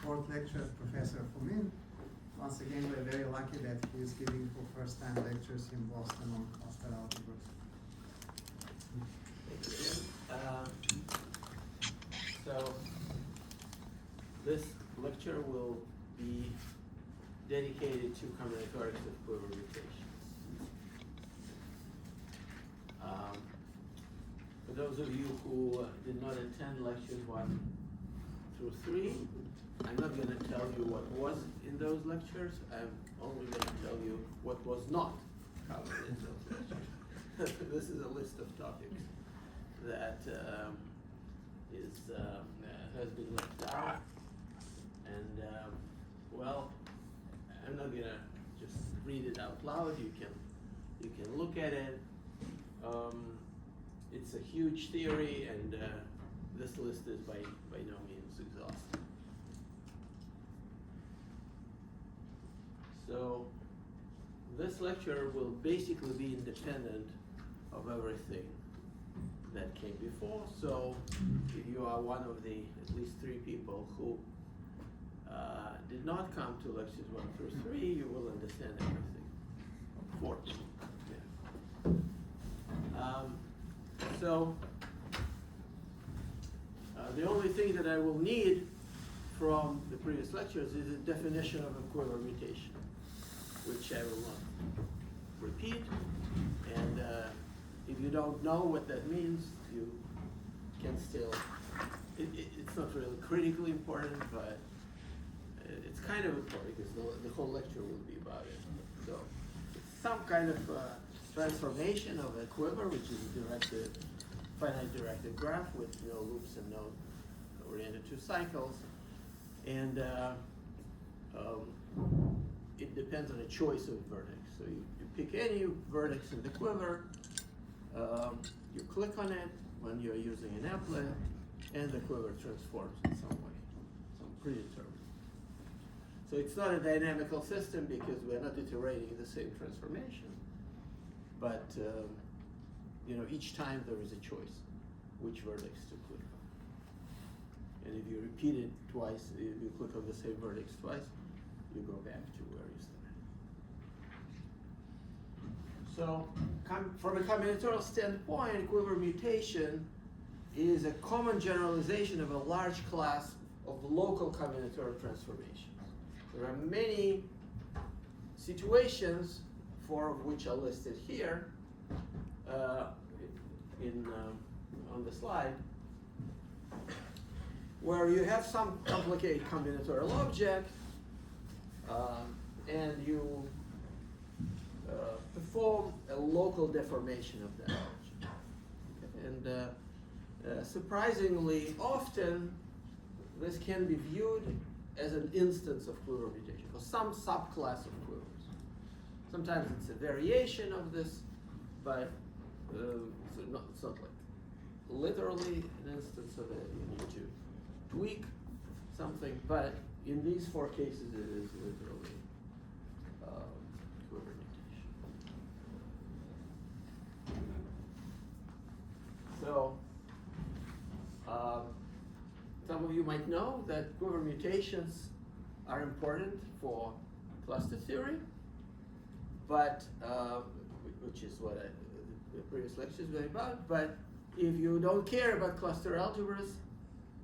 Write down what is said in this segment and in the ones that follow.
fourth lecture of Professor Fomin. Once again, we're very lucky that he is giving for first time lectures in Boston on cluster algebras. Thank you. So this lecture will be dedicated to combinatorics of quiver mutations. For those of you who did not attend lectures 1 through 3, I'm not going to tell you what was in those lectures. I'm only going to tell you what was not covered in those lectures. This is a list of topics that has been left out, and well, I'm not going to just read it out loud. You can look at it. It's a huge theory, and this list is by no means exhaustive. So this lecture will basically be independent of everything that came before. So if you are one of the at least 3 people who did not come to lectures 1 through 3, you will understand everything. 4. Yeah. So the only thing that I will need from the previous lectures is a definition of a quiver mutation, which I will not repeat. And if you don't know what that means, you can still, it's not really critically important, but it's kind of important because the whole lecture will be about it. So it's some kind of transformation of a quiver, which is a finite directed graph with no loops and no oriented to cycles. And it depends on a choice of vertex. So you pick any vertex in the quiver, you click on it when you're using an applet, and the quiver transforms in some way, some predetermined. So it's not a dynamical system because we're not iterating the same transformation, but each time there is a choice which vertex to click on. And if you repeat it twice, if you click on the same vertex twice, you go back to where you started. So from a combinatorial standpoint, quiver mutation is a common generalization of a large class of local combinatorial transformations. There are many situations, 4 of which are listed here on the slide, where you have some complicated combinatorial object, and you perform a local deformation of that object. And surprisingly often, this can be viewed as an instance of quiver mutation, or some subclass of quivers. Sometimes it's a variation of this, but it's not like literally an instance of it. You need to tweak something, but in these 4 cases, it is literally quiver mutation. So some of you might know that quiver mutations are important for cluster theory, but which is what the previous lectures were about. But if you don't care about cluster algebras,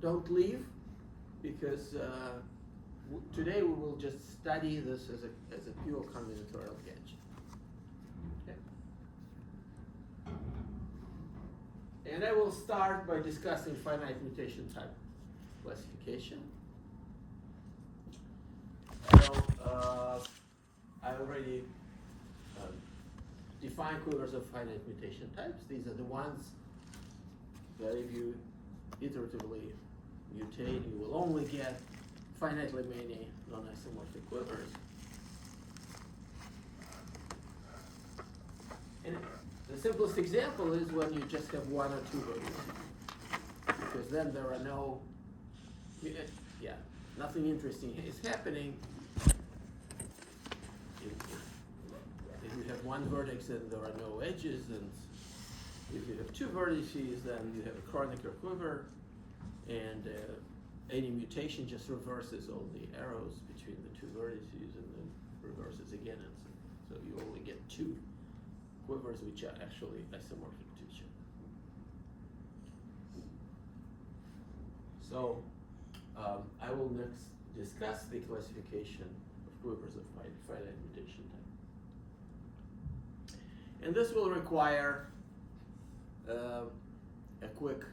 don't leave, because today we will just study this as a pure combinatorial gadget. Okay. And I will start by discussing finite mutation type classification. So I already defined quivers of finite mutation types. These are the ones that if you iteratively mutate, you will only get finitely many non-isomorphic quivers. And the simplest example is when you just have 1 or 2 vertices, because then there are no, nothing interesting is happening. If you have 1 vertex and there are no edges, and if you have 2 vertices, then you have a Kronecker quiver, and any mutation just reverses all the arrows between the two vertices and then reverses again, and so you only get two quivers which are actually isomorphic to each other. So I will next discuss the classification of quivers of finite mutation type. And this will require a quick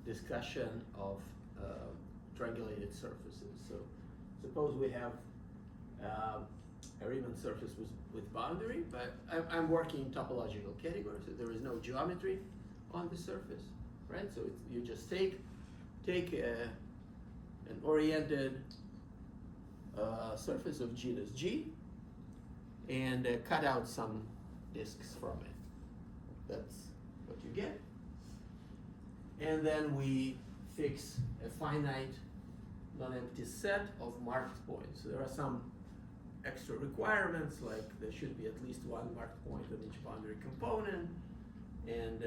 discussion of triangulated surfaces. So suppose we have a Riemann surface with boundary, but I'm working in topological categories, so there is no geometry on the surface, right? So you just take an oriented surface of genus G and cut out some disks from it. That's what you get. And then we fix a finite non-empty set of marked points. So there are some extra requirements, like there should be at least one marked point on each boundary component, and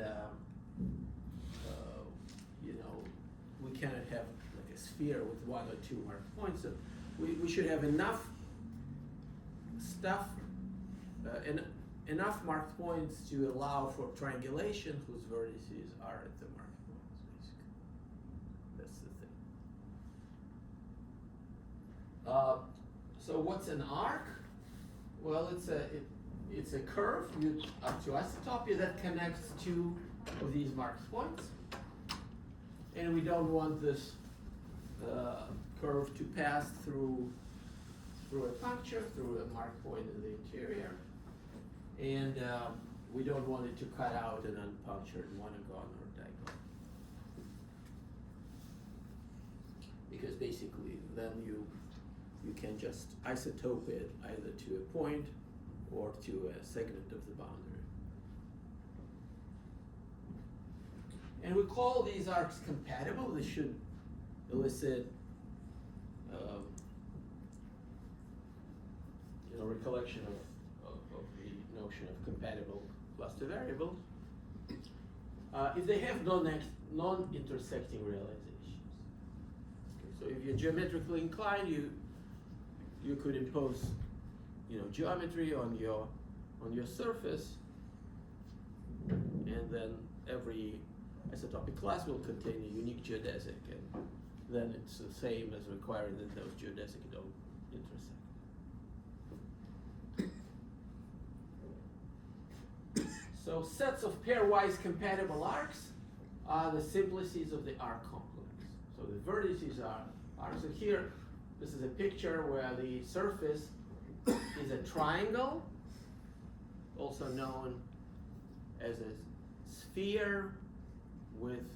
we cannot have like a sphere with one or two marked points. So we should have enough stuff, enough marked points to allow for triangulation whose vertices are at the marked points, basically. That's the thing. So what's an arc? Well, it's a curve up to isotopy that connects two of these marked points. And we don't want this curve to pass through a puncture, through a marked point in the interior. And we don't want it to cut out an unpunctured monogon or digon. Because basically then you can just isotope it either to a point or to a segment of the boundary. And we call these arcs compatible. This should elicit recollection of the notion of compatible cluster variables. If they have non-intersecting realizations. Okay, so if you're geometrically inclined, you could impose geometry on your surface, and then every isotopic class will contain a unique geodesic, and then it's the same as requiring that those geodesic don't intersect. So sets of pairwise compatible arcs are the simplices of the arc complex. So the vertices are arcs. So here, this is a picture where the surface is a triangle, also known as a sphere with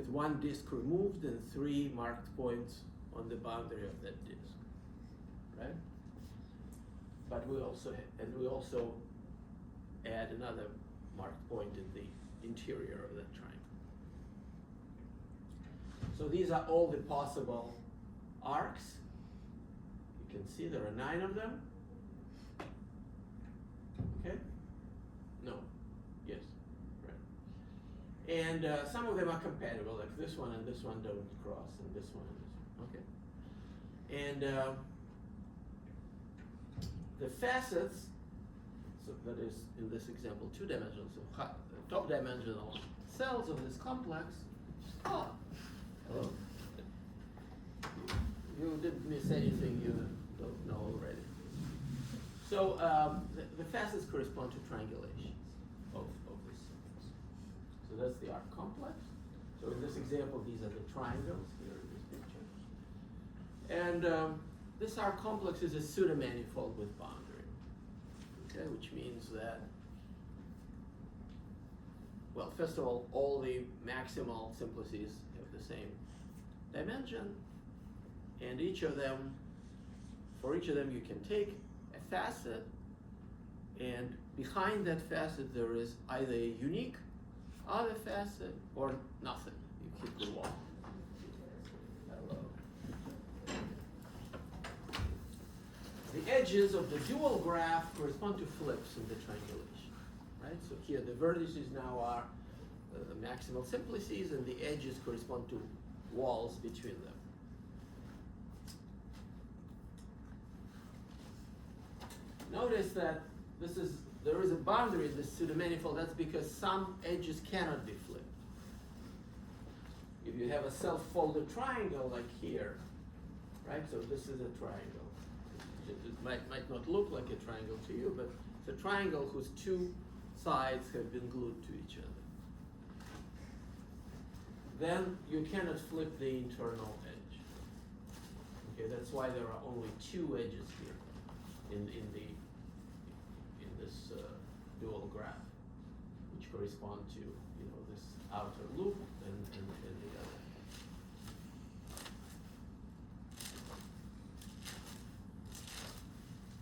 one disk removed and three marked points on the boundary of that disk, right? But we also add another marked point in the interior of that triangle. So these are all the possible arcs. You can see there are 9 of them. Okay? No. Yes. Right. And some of them are compatible, like this one and this one don't cross, and this one and this one. Okay. And the facets, so that is in this example 2-dimensional, so top dimensional cells of this complex. Oh, hello. You didn't miss anything you don't know already. So the facets correspond to triangulations of this surface. So that's the arc complex. So in this example, these are the triangles here in this picture. And this arc complex is a pseudomanifold with boundary, okay, which means that, well, first of all the maximal simplices have the same dimension, and for each of them you can take a facet, and behind that facet there is either a unique other facet or nothing. You keep the wall. Hello. The edges of the dual graph correspond to flips in the triangulation, right? So here the vertices now are maximal simplices, and the edges correspond to walls between them. Notice that there is a boundary in this pseudomanifold. That's because some edges cannot be flipped. If you have a self-folded triangle like here, right? So this is a triangle. It might not look like a triangle to you, but it's a triangle whose two sides have been glued to each other. Then you cannot flip the internal edge. Okay, that's why there are only two edges here in this dual graph, which correspond to this outer loop and the other.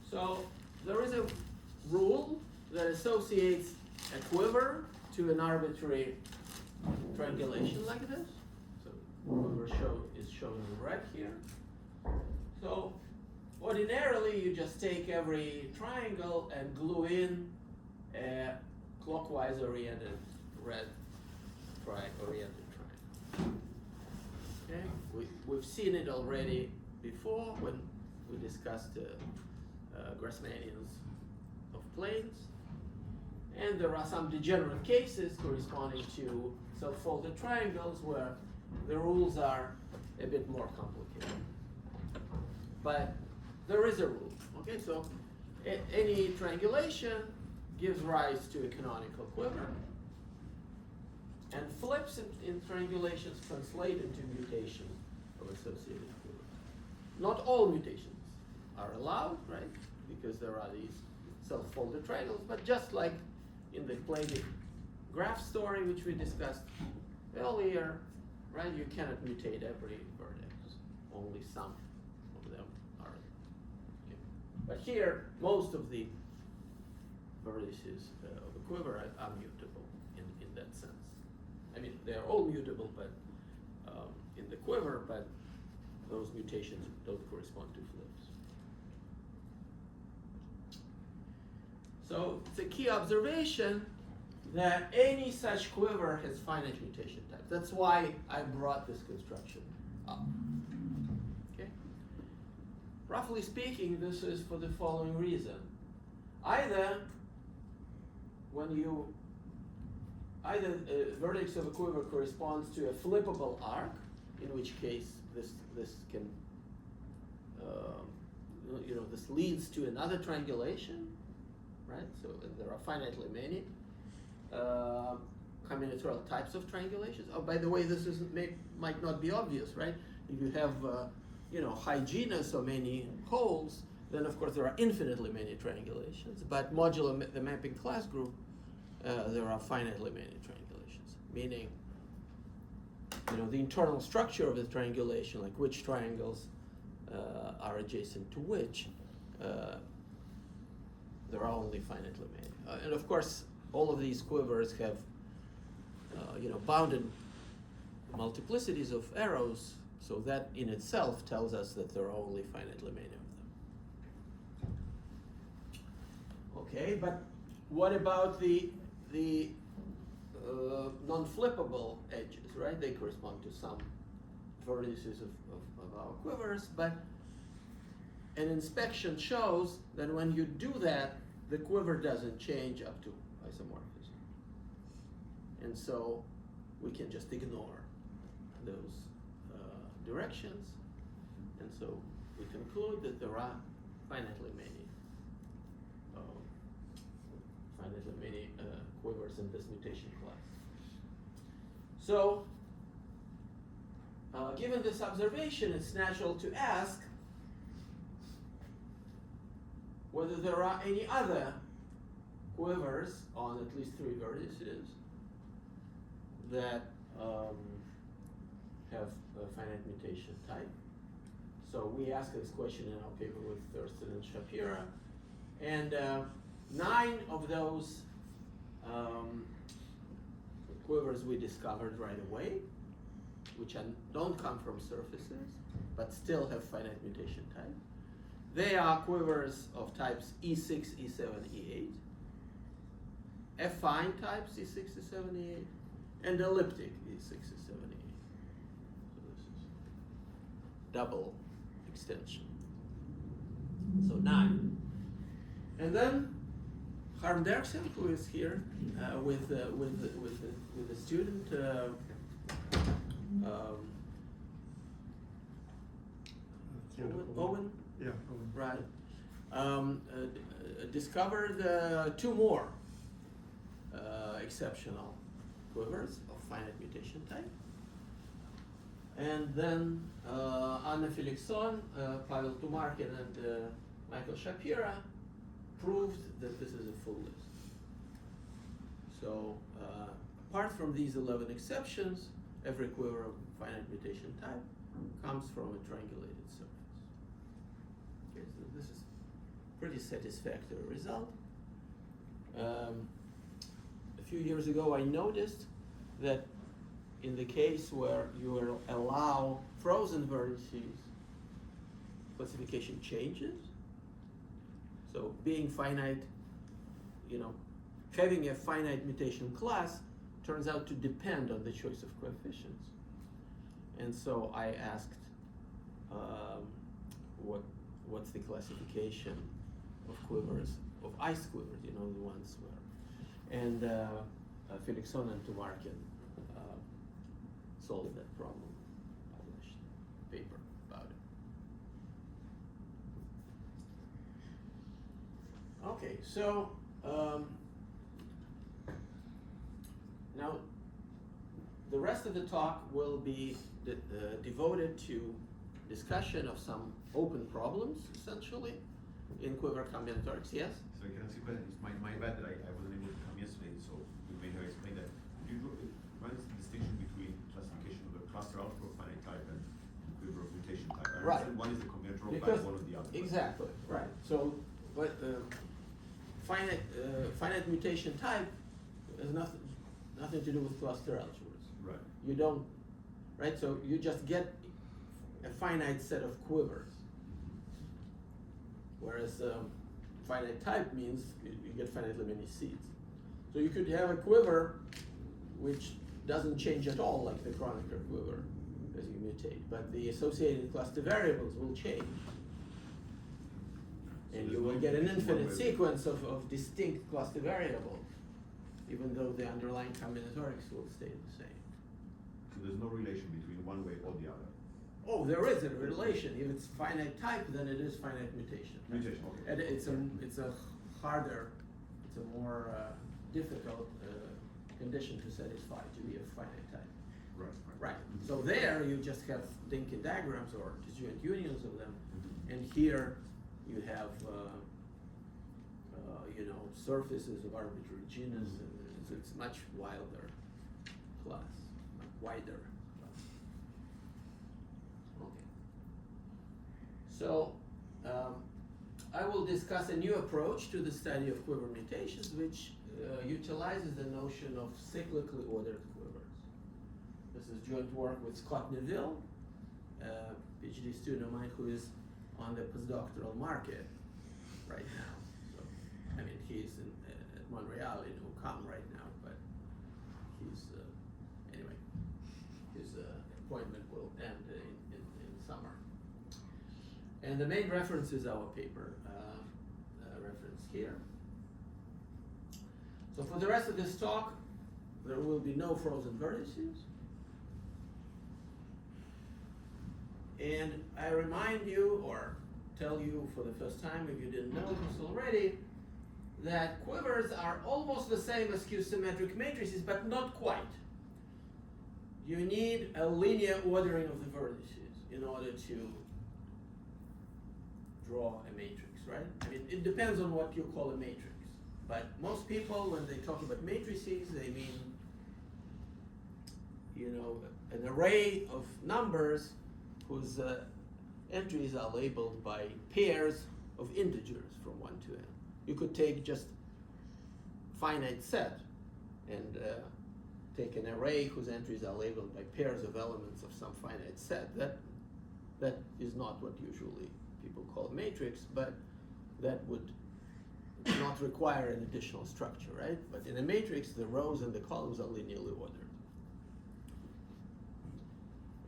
So there is a rule that associates a quiver to an arbitrary triangulation like this. So quiver is shown in red here. So ordinarily you just take every triangle and glue in a clockwise oriented red oriented triangle. Okay, we've seen it already before when we discussed Grassmannians of planes. And there are some degenerate cases corresponding to self-folded triangles where the rules are a bit more complicated. But there is a rule. Okay, so any triangulation gives rise to a canonical quiver, and flips in triangulations translate into mutation of associated quivers. Not all mutations are allowed, right? Because there are these self-folded triangles, but just like in the Playdic graph story, which we discussed earlier, right? You cannot mutate every vertex. Only some of them are. Okay. But here, most of the vertices of a quiver are mutable in that sense. I mean, they are all mutable, but in the quiver, but those mutations don't correspond to flips. So it's a key observation that any such quiver has finite mutation types. That's why I brought this construction up. Okay? Roughly speaking, this is for the following reason. Either a vertex of a quiver corresponds to a flippable arc, in which case this can this leads to another triangulation, right? So there are finitely many combinatorial types of triangulations. Oh, by the way, this might not be obvious, right? If you have high genus or many holes, then of course there are infinitely many triangulations. But modulo the mapping class group, there are finitely many triangulations, meaning the internal structure of the triangulation, like which triangles are adjacent to which, there are only finitely many. And of course, all of these quivers have bounded multiplicities of arrows, so that in itself tells us that there are only finitely many of them. Okay, but what about the non-flippable edges, right? They correspond to some vertices of our quivers, but an inspection shows that when you do that, the quiver doesn't change up to isomorphism. And so we can just ignore those directions. And so we conclude that there are finitely many quivers in this mutation class. So given this observation, it's natural to ask whether there are any other quivers on at least 3 vertices that have a finite mutation type. So we asked this question in our paper with Thurston and Shapira, and 9 of those quivers we discovered right away, which don't come from surfaces, but still have finite mutation type. They are quivers of types E6, E7, E8, affine types E6, E7, E8, and elliptic E6, E7, E8. So this double extension. So 9. And then Harm Derksen, who is here with the student Owen, Yeah, Owen. right? Discovered 2 more exceptional quivers of finite mutation type. And then Anna Felixson, Pavel Tumarkin, and Michael Shapira proved that this is a full list. So apart from these 11 exceptions, every quiver of finite mutation type comes from a triangulated surface. Okay, so this is pretty satisfactory result. A few years ago, I noticed that in the case where you allow frozen vertices, classification changes. So being finite, having a finite mutation class turns out to depend on the choice of coefficients. And so I asked, what's the classification of quivers, of ice quivers, the ones where, and Felixson and Tumarkin solved that problem, published a paper about it. Okay, so now the rest of the talk will be devoted to discussion of some open problems, essentially, in quiver combinatorics. Yes? So can I ask you a question? It's my bad that I wasn't able to come yesterday, so you may have explained that. What is the distinction between classification of the cluster algebra of finite type and quiver of mutation type? I Right. understand one is the combinatorial Because by one of the other. exactly, right. So, but finite mutation type has nothing to do with cluster algebras. Right. You don't, right? So you just get a finite set of quivers, whereas finite type means you get finitely many seeds. So you could have a quiver which doesn't change at all, like the Kronecker quiver, as you mutate, but the associated cluster variables will change. So And there's you will no get an one infinite way- sequence of distinct cluster variables, even though the underlying combinatorics will stay the same. So there's no relation between one way or the other. Oh, there is a relation. If it's finite type, then it is finite mutation. Mutation, okay. And it's a harder, it's a more difficult condition to satisfy to be a finite type. Right. Right. So there you just have Dinkin diagrams or disjoint unions of them, and here you have surfaces of arbitrary genus, and it's much wilder class, wider class. Okay. So I will discuss a new approach to the study of quiver mutations, which utilizes the notion of cyclically ordered quivers. This is joint work with Scott Neville, a PhD student of mine who is on the postdoctoral market right now. So, I mean, he's at Montreal in UQAM right now, but he's, anyway, his appointment will end in summer. And the main reference is our paper, reference here. So for the rest of this talk, there will be no frozen vertices. And I remind you, or tell you for the first time if you didn't know this already, that quivers are almost the same as Q-symmetric matrices, but not quite. You need a linear ordering of the vertices in order to draw a matrix, right? I mean, it depends on what you call a matrix. But most people, when they talk about matrices, they mean, an array of numbers whose entries are labeled by pairs of integers from 1 to n. You could take just finite set and take an array whose entries are labeled by pairs of elements of some finite set. That is not what usually people call a matrix, but that would not require an additional structure, right? But in a matrix, the rows and the columns are linearly ordered.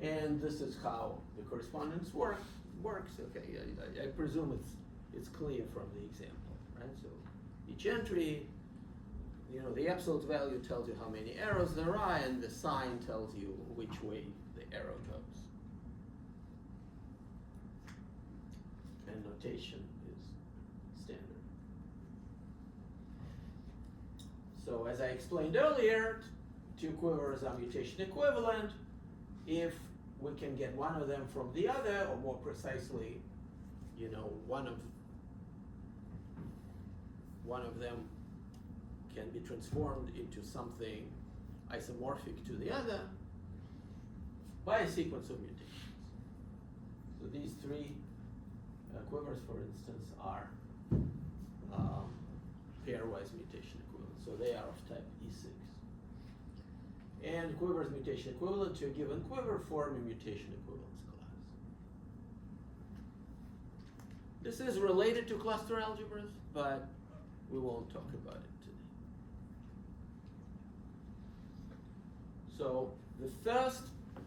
And this is how the correspondence works. Okay, I presume it's clear from the example, right? So each entry, you know, the absolute value tells you how many arrows there are, and the sign tells you which way the arrow goes. And notation is standard. So as I explained earlier, two quivers are mutation equivalent if we can get one of them from the other, or more precisely, you know, one of them can be transformed into something isomorphic to the other by a sequence of mutations. So these three quivers, for instance, are pairwise mutation equivalent. So they are of type E6. And quivers mutation equivalent to a given quiver form a mutation equivalence class. This is related to cluster algebras, but we won't talk about it today. So the first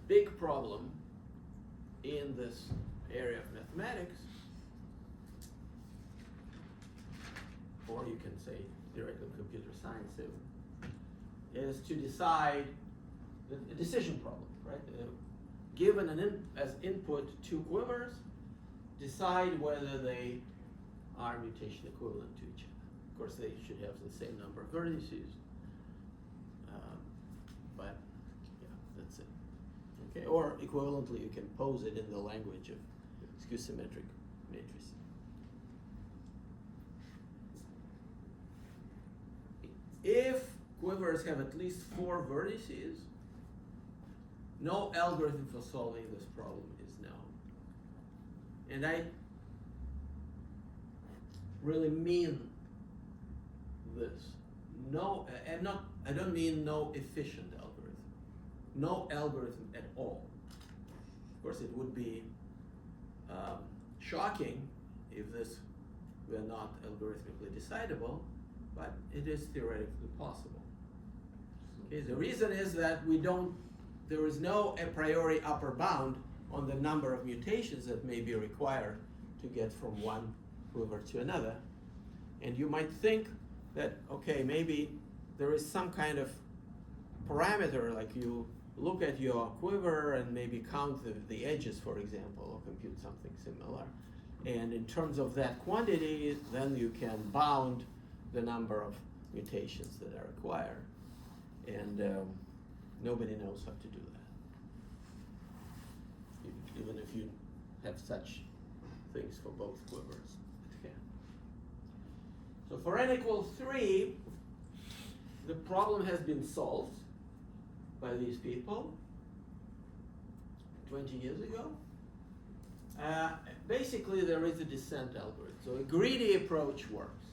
big problem in this area of mathematics, or you can say theoretical computer science, is to decide the decision problem, right? Given as input two quivers, decide whether they are mutation equivalent to each other. Of course, they should have the same number of vertices, but yeah, that's it. Okay, or equivalently, you can pose it in the language of skew-symmetric matrices. If quivers have at least 4 vertices, no algorithm for solving this problem is known. And I really mean this. No, I don't mean no efficient algorithm. No algorithm at all. Of course, it would be shocking if this were not algorithmically decidable, but it is theoretically possible. Okay, the reason is that there is no a priori upper bound on the number of mutations that may be required to get from one quiver to another. And you might think that, okay, maybe there is some kind of parameter, like you look at your quiver and maybe count the edges, for example, or compute something similar. And in terms of that quantity, then you can bound the number of mutations that are required. And nobody knows how to do that. Even if you have such things for both quivers. Okay. So for n equals 3, the problem has been solved by these people 20 years ago. Basically, there is a descent algorithm. So a greedy approach works.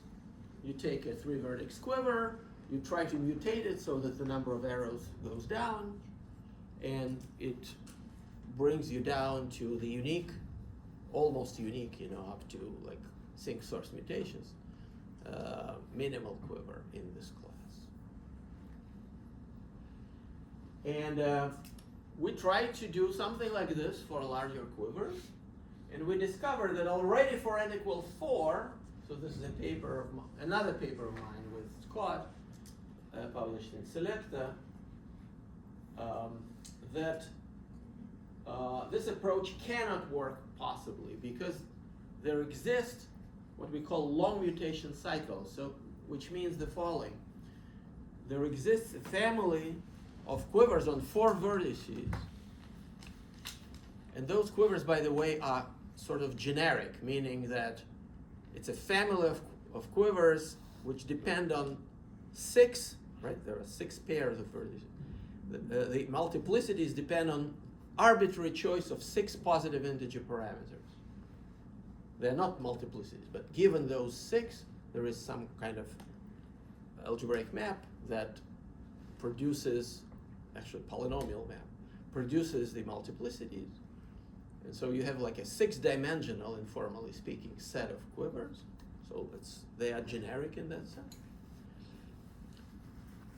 You take a 3-vertex quiver, you try to mutate it so that the number of arrows goes down, and it brings you down to the unique, almost unique, up to like sinc source mutations, minimal quiver in this class. And we tried to do something like this for larger quivers, and we discovered that already for n equals 4, so this is another paper of mine with Scott, published in Selecta, that this approach cannot work possibly because there exist what we call long mutation cycles, which means the following. There exists a family of quivers on 4 vertices, and those quivers, by the way, are sort of generic, meaning that it's a family of quivers which depend on 6, right? There are 6 pairs of vertices. The multiplicities depend on arbitrary choice of 6 positive integer parameters. They're not multiplicities, but given those 6, there is some kind of algebraic map that produces, actually polynomial map, produces the multiplicities. And so you have like a 6-dimensional, informally speaking, set of quivers. So they are generic in that sense.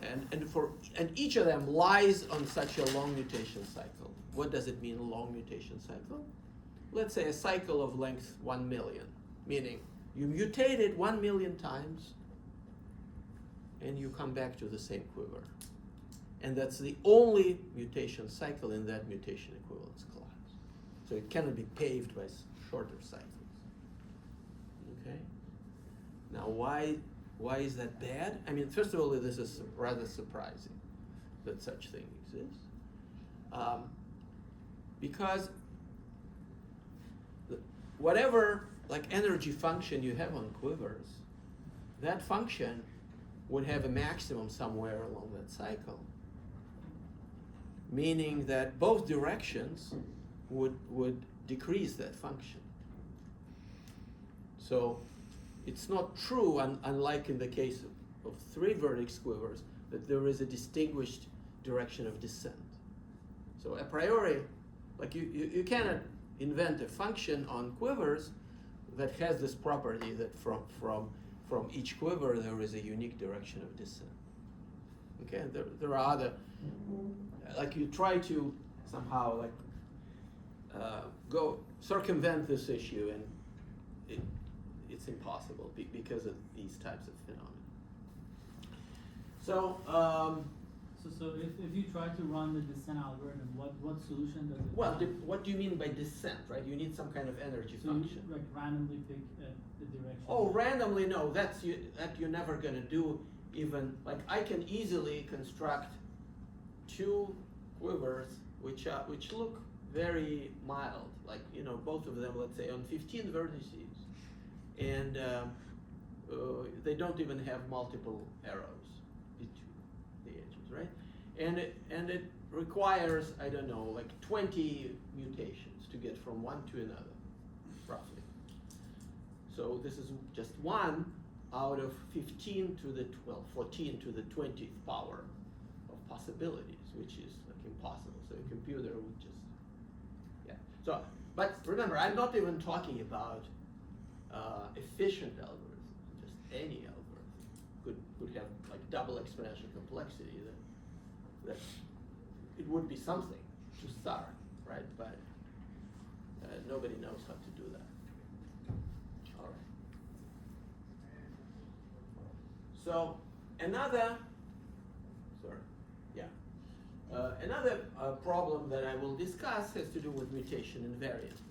and each of them lies on such a long mutation cycle. What does it mean, a long mutation cycle? Let's say a cycle of length 1 million, meaning you mutated 1 million times and you come back to the same quiver. And that's the only mutation cycle in that mutation equivalence class. So it cannot be paved by shorter cycles. Okay? Now why is that bad? I mean, first of all, this is rather surprising that such thing exists. Because whatever like energy function you have on quivers, that function would have a maximum somewhere along that cycle. Meaning that both directions would decrease that function. So it's not true, unlike in the case of 3 vertex quivers, that there is a distinguished direction of descent. So a priori, like you cannot invent a function on quivers that has this property that from each quiver there is a unique direction of descent. Okay, and there are other, like you try to somehow like go circumvent this issue, and it's impossible because of these types of phenomena. So So if you try to run the descent algorithm, what solution does it well, find? what do you mean by descent, right? You need some kind of energy So you function. like randomly pick the direction? Oh, randomly, no, that you're never gonna do. Even like I can easily construct 2 quivers which look very mild, like both of them, let's say on 15 vertices, and they don't even have multiple arrows between the edges, right? And it requires, I don't know, like 20 mutations to get from one to another, roughly. So this is just 1 out of 15 to the 14 to the 20th power of possibilities, which is like impossible. So a computer would just, yeah. So, but remember, I'm not even talking about efficient algorithms. Just any algorithm could have like double exponential complexity. That it would be something to start, right? But nobody knows how to do that. All right. So another problem that I will discuss has to do with mutation invariance.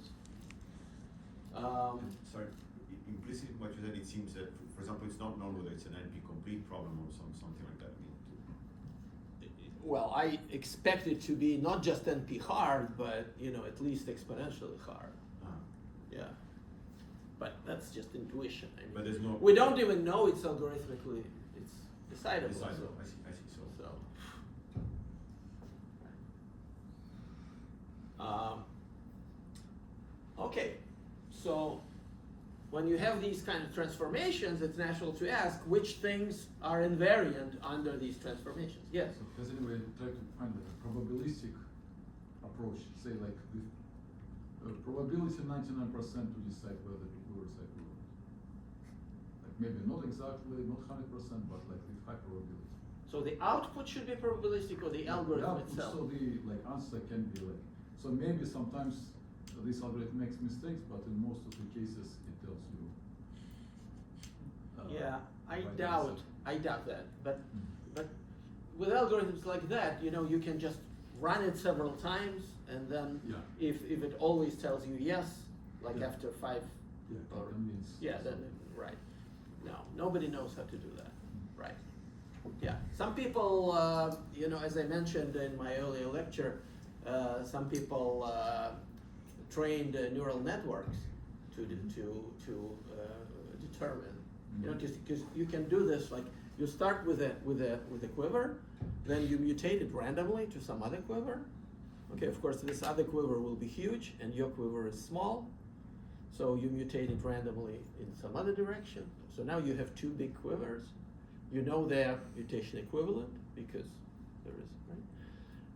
Sorry, implicit in what you said, it seems that, for example, it's not known whether it's an NP-complete problem or something like that. Well, I expect it to be not just NP hard, but at least exponentially hard. Yeah, but that's just intuition. I mean, But there's no. we don't even know it's algorithmically it's decidable. Decidable. I see. So. Okay, so when you have these kind of transformations, it's natural to ask which things are invariant under these transformations. Yes? So has anyone tried to find like a probabilistic approach, say like with probability 99% to decide whether the quivers are equivalent? Like maybe not exactly, not 100%, but like with high probability. So the output should be probabilistic, or the algorithm itself? So the answer can be like, so maybe sometimes this algorithm makes mistakes, but in most of the cases it tells you. Yeah, I right doubt that. But with algorithms like that, you can just run it several times, and then if it always tells you yes, like after 5 or convince. then right. No, nobody knows how to do that, right? Yeah, some people, as I mentioned in my earlier lecture, some people trained neural networks to determine. Because you can do this, like you start with a quiver, then you mutate it randomly to some other quiver. Okay, of course this other quiver will be huge and your quiver is small, so you mutate it randomly in some other direction. So now you have 2 big quivers. You know they're mutation equivalent because there is, right?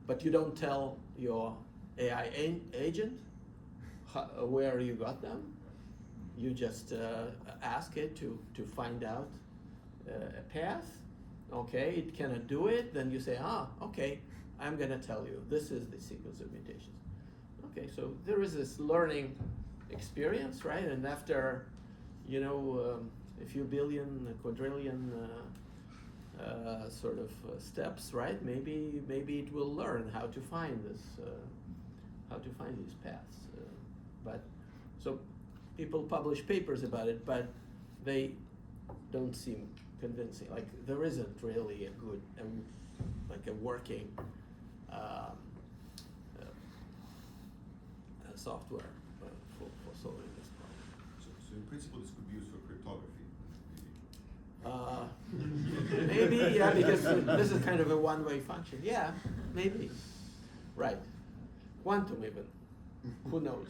But you don't tell your AI agent where you got them. You just ask it to find out a path, okay, it cannot do it, then you say, okay, I'm gonna tell you, this is the sequence of mutations. Okay, so there is this learning experience, right? And after, a few billion, a quadrillion steps, right? Maybe it will learn how to find this, how to find these paths. But so people publish papers about it, but they don't seem convincing. Like there isn't really a good, like a working software for solving this problem. So in principle, this could be used for cryptography. Maybe, yeah, because this is kind of a one-way function. Yeah, maybe. Right. Quantum even. Who knows?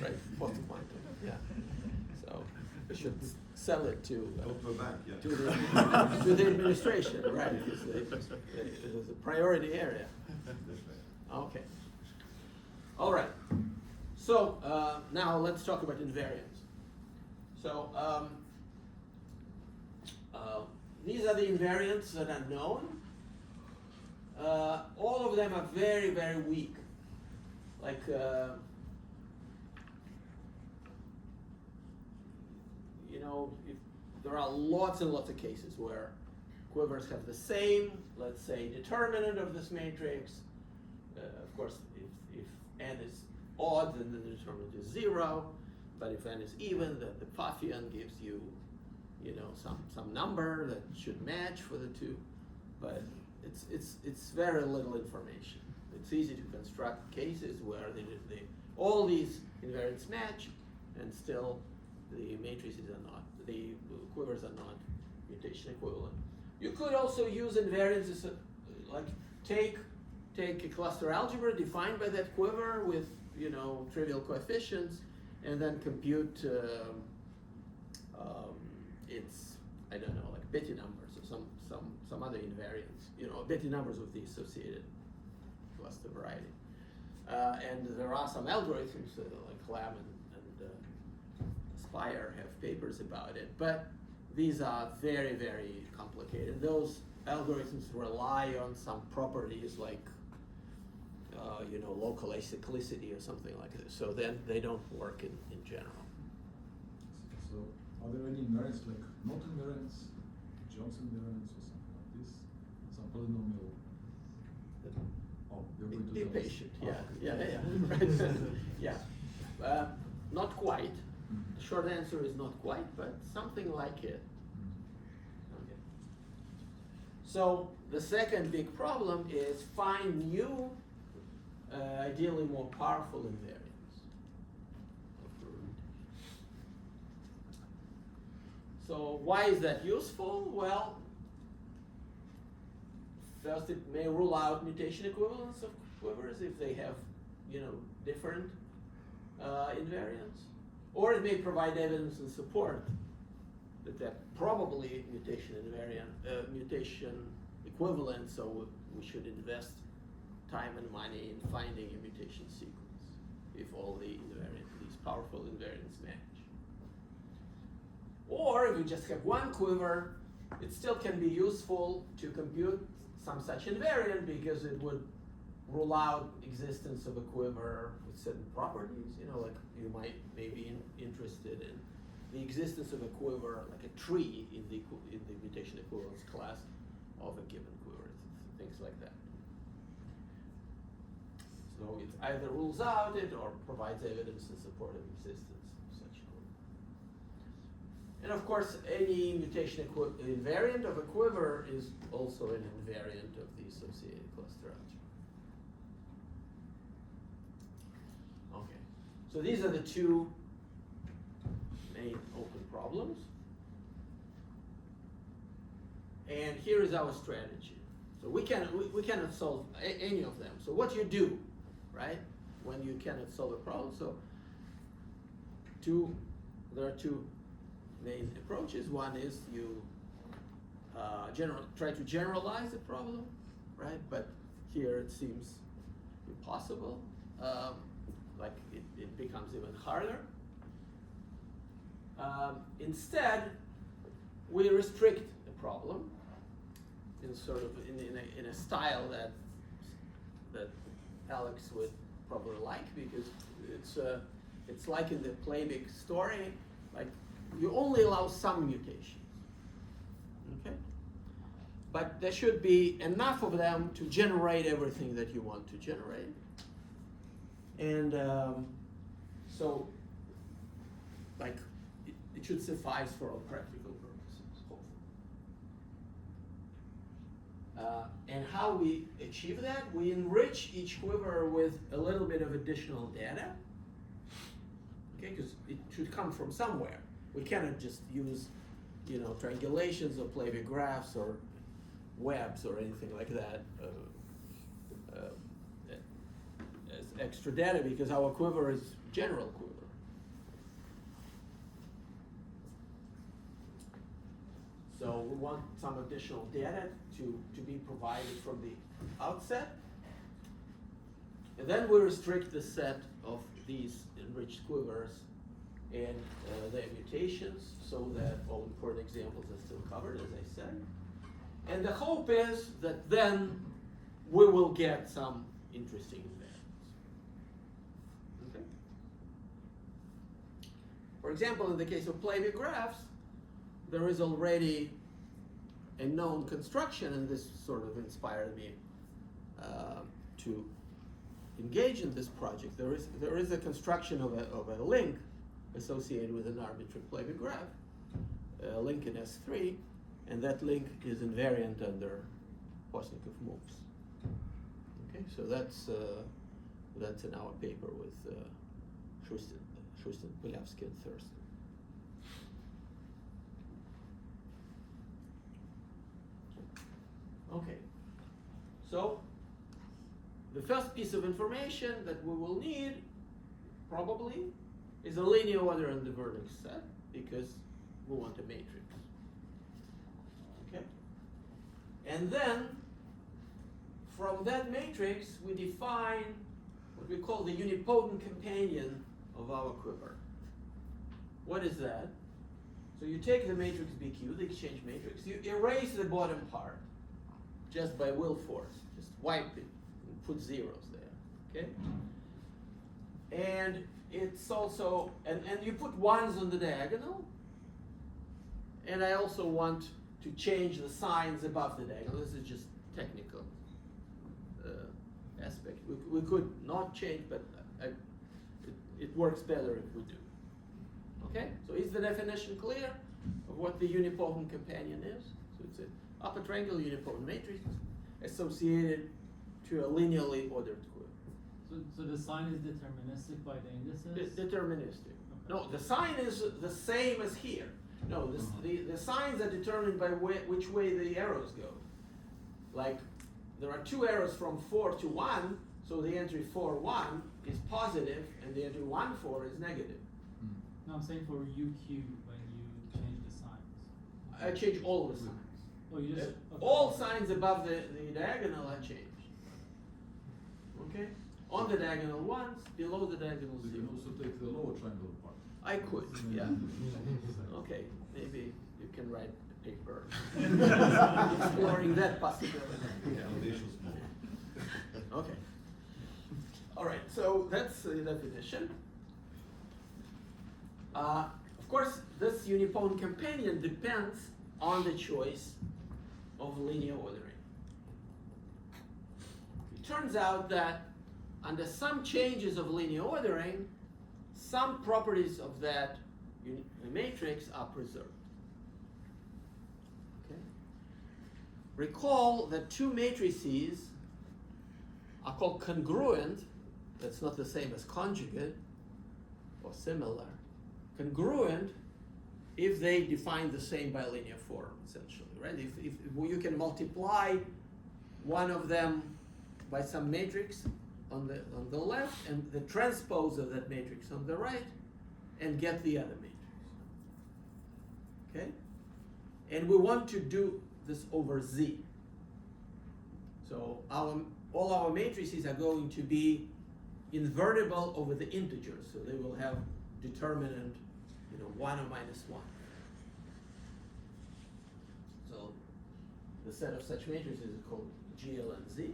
Right. Post-quantum. Yeah. So we should sell it to Go to a bank, yeah. to the administration, right? It is a priority area. That's right. Okay. All right. So now let's talk about invariants. So these are the invariants that are known. All of them are very, very weak. Like if there are lots and lots of cases where quivers have the same, let's say, determinant of this matrix. Of course, if n is odd, then the determinant is 0. But if n is even, then the Pfaffian gives you, some number that should match for the two. But it's very little information. It's easy to construct cases where all these invariants match, and still the matrices are not, the quivers are not mutation equivalent. You could also use invariants as like take a cluster algebra defined by that quiver with trivial coefficients, and then compute its, I don't know, like Betty numbers or some other invariants, Betty numbers of the associated cluster variety. And there are some algorithms like Lamb and Spire have papers about it, but these are very, very complicated. Those algorithms rely on some properties like local acyclicity or something like this. So then they don't work in general. So are there any invariants like not invariants, Johnson invariants or something like this? Some polynomial. Oh, you're going to Be tell us. patient. Oh. Yeah. Right. Yeah. Not quite. The short answer is not quite, but something like it. Okay. So the second big problem is find new, ideally more powerful invariants. So why is that useful? Well, first it may rule out mutation equivalence of quivers if they have, different invariants. Or it may provide evidence and support that they're probably mutation equivalent, so we should invest time and money in finding a mutation sequence if all these powerful invariants match. Or if you just have one quiver, it still can be useful to compute some such invariant because it would rule out existence of a quiver with certain properties. Like you might maybe interested in the existence of a quiver, like a tree in the mutation equivalence class of a given quiver, things like that. So it either rules out it or provides evidence in support of existence of such a quiver. And of course, any mutation invariant of a quiver is also an invariant of the associated cluster algebra. Okay, so these are the two main open problems. And here is our strategy. So we cannot solve any of them. So what you do, right, when you cannot solve a problem? So there are two main approaches. One is you try to generalize the problem, right? But here it seems impossible. Like it becomes even harder. Instead, we restrict the problem in sort of in a style that Alex would probably like, because it's like in the Playbook story, like you only allow some mutations, okay? But there should be enough of them to generate everything that you want to generate. And so, like, it should suffice for all practical purposes, hopefully. And how we achieve that? We enrich each quiver with a little bit of additional data, okay? Because it should come from somewhere. We cannot just use, you know, triangulations or Playbook graphs or webs or anything like that as extra data, because our quiver is general quiver. So we want some additional data to be provided from the outset. And then we restrict the set of these enriched quivers and their mutations so that all important examples are still covered, as I said. And the hope is that then we will get some interesting invariants. Okay? For example, in the case of Playbook graphs, there is already a known construction, and this sort of inspired me to engage in this project. There is a construction of a link associated with an arbitrary Playbook graph, a link in S3, and that link is invariant under Postnikov moves. Okay, so that's in our paper with Shustin, Pilявsky, and Thurston. Okay, so the first piece of information that we will need, probably, is a linear order in the vertex set, because we want a matrix. Okay? And then, from that matrix, we define what we call the unipotent companion of our quiver. What is that? So you take the matrix BQ, the exchange matrix, you erase the bottom part just by will force. Just wipe it and put zeros there. Okay? And it's also, and you put ones on the diagonal, and I also want to change the signs above the diagonal. This is just technical aspect. We could not change, but it works better if we do. Okay? So is the definition clear of what the unipotent companion is? So it's an upper triangular unipotent matrix associated to a linearly ordered quiver. So the sign is deterministic by the indices? It's deterministic. Okay. No, the sign is the same as here. No, the signs are determined by which way the arrows go. Like, there are two arrows from 4 to 1, so the entry 4, 1 is positive, and the entry 1, 4 is negative. No, I'm saying for UQ when you change the signs. I change all the signs. Oh, you just... okay. All signs above the diagonal are changed. Okay? On the diagonal ones, below the diagonal You can zeros. also take the lower triangle part. I could, yeah. Okay, maybe you can write a paper exploring that possibility. Yeah, elevation small. Okay. All right, so that's the definition. Of course, this unipotent companion depends on the choice of linear ordering. It turns out that under some changes of linear ordering, some properties of that matrix are preserved. Okay? Recall that two matrices are called congruent. That's not the same as conjugate or similar. Congruent if they define the same bilinear form, essentially, right? If you can multiply one of them by some matrix on the left and the transpose of that matrix on the right, and get the other matrix. Okay? And we want to do this over Z. So all our matrices are going to be invertible over the integers, so they will have determinant, 1 or -1. So The set of such matrices is called GLNZ.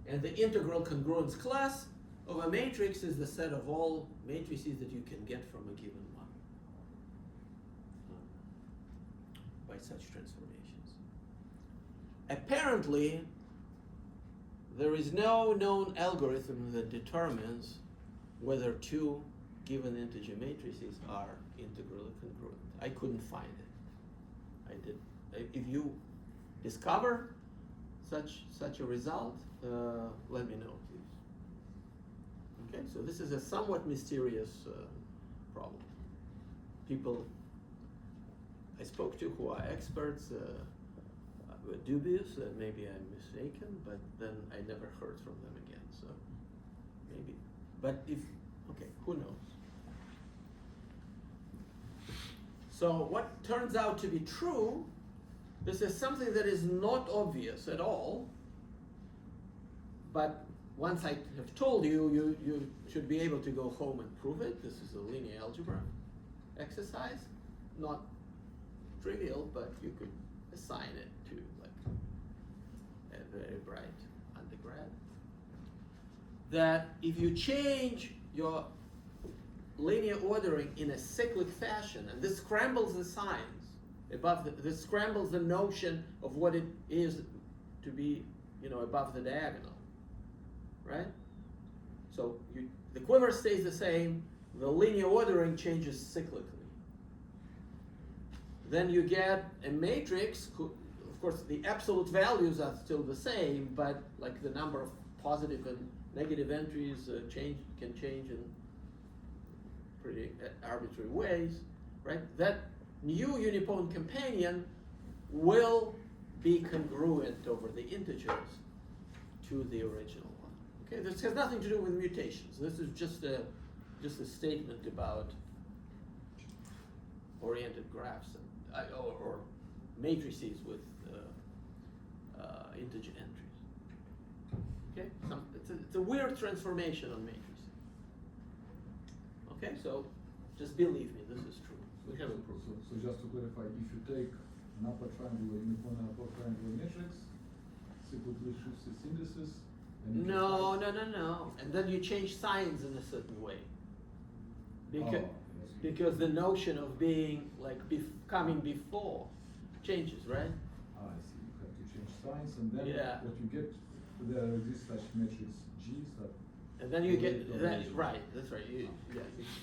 And the integral congruence class of a matrix is the set of all matrices that you can get from a given one by such transformations. Apparently, there is no known algorithm that determines whether two given integer matrices are integrally congruent. I couldn't find it. I did. If you discover such a result, let me know, please. Okay, so this is a somewhat mysterious problem. People I spoke to who are experts were dubious, and maybe I'm mistaken, but then I never heard from them again, so maybe. But if, okay, who knows? So what turns out to be true, this is something that is not obvious at all, but once I have told you, you should be able to go home and prove it. This is a linear algebra exercise, not trivial, but you could assign it to like a very bright undergrad. That if you change your linear ordering in a cyclic fashion, and this scrambles the signs above this scrambles the notion of what it is to be, above the diagonal, right? So the quiver stays the same, the linear ordering changes cyclically. Then you get a matrix, of course the absolute values are still the same, but like the number of positive and negative entries can change in pretty arbitrary ways, right? That new unipole companion will be congruent over the integers to the original one. Okay, this has nothing to do with mutations. This is just a statement about oriented graphs or matrices with integer entries. Okay, it's a weird transformation on matrices. Okay, so just believe me, this is true. We have a proof. So just to clarify, if you take an upper triangular uniform and upper triangular matrix, cyclically shifts its indices, and you No. And then you change signs in a certain way. Because the notion of being like coming before changes, right? I see. You have to change signs, and then Yeah. what you get, there exists such matrix G's that. And then you get relate to that, original. right, that's right.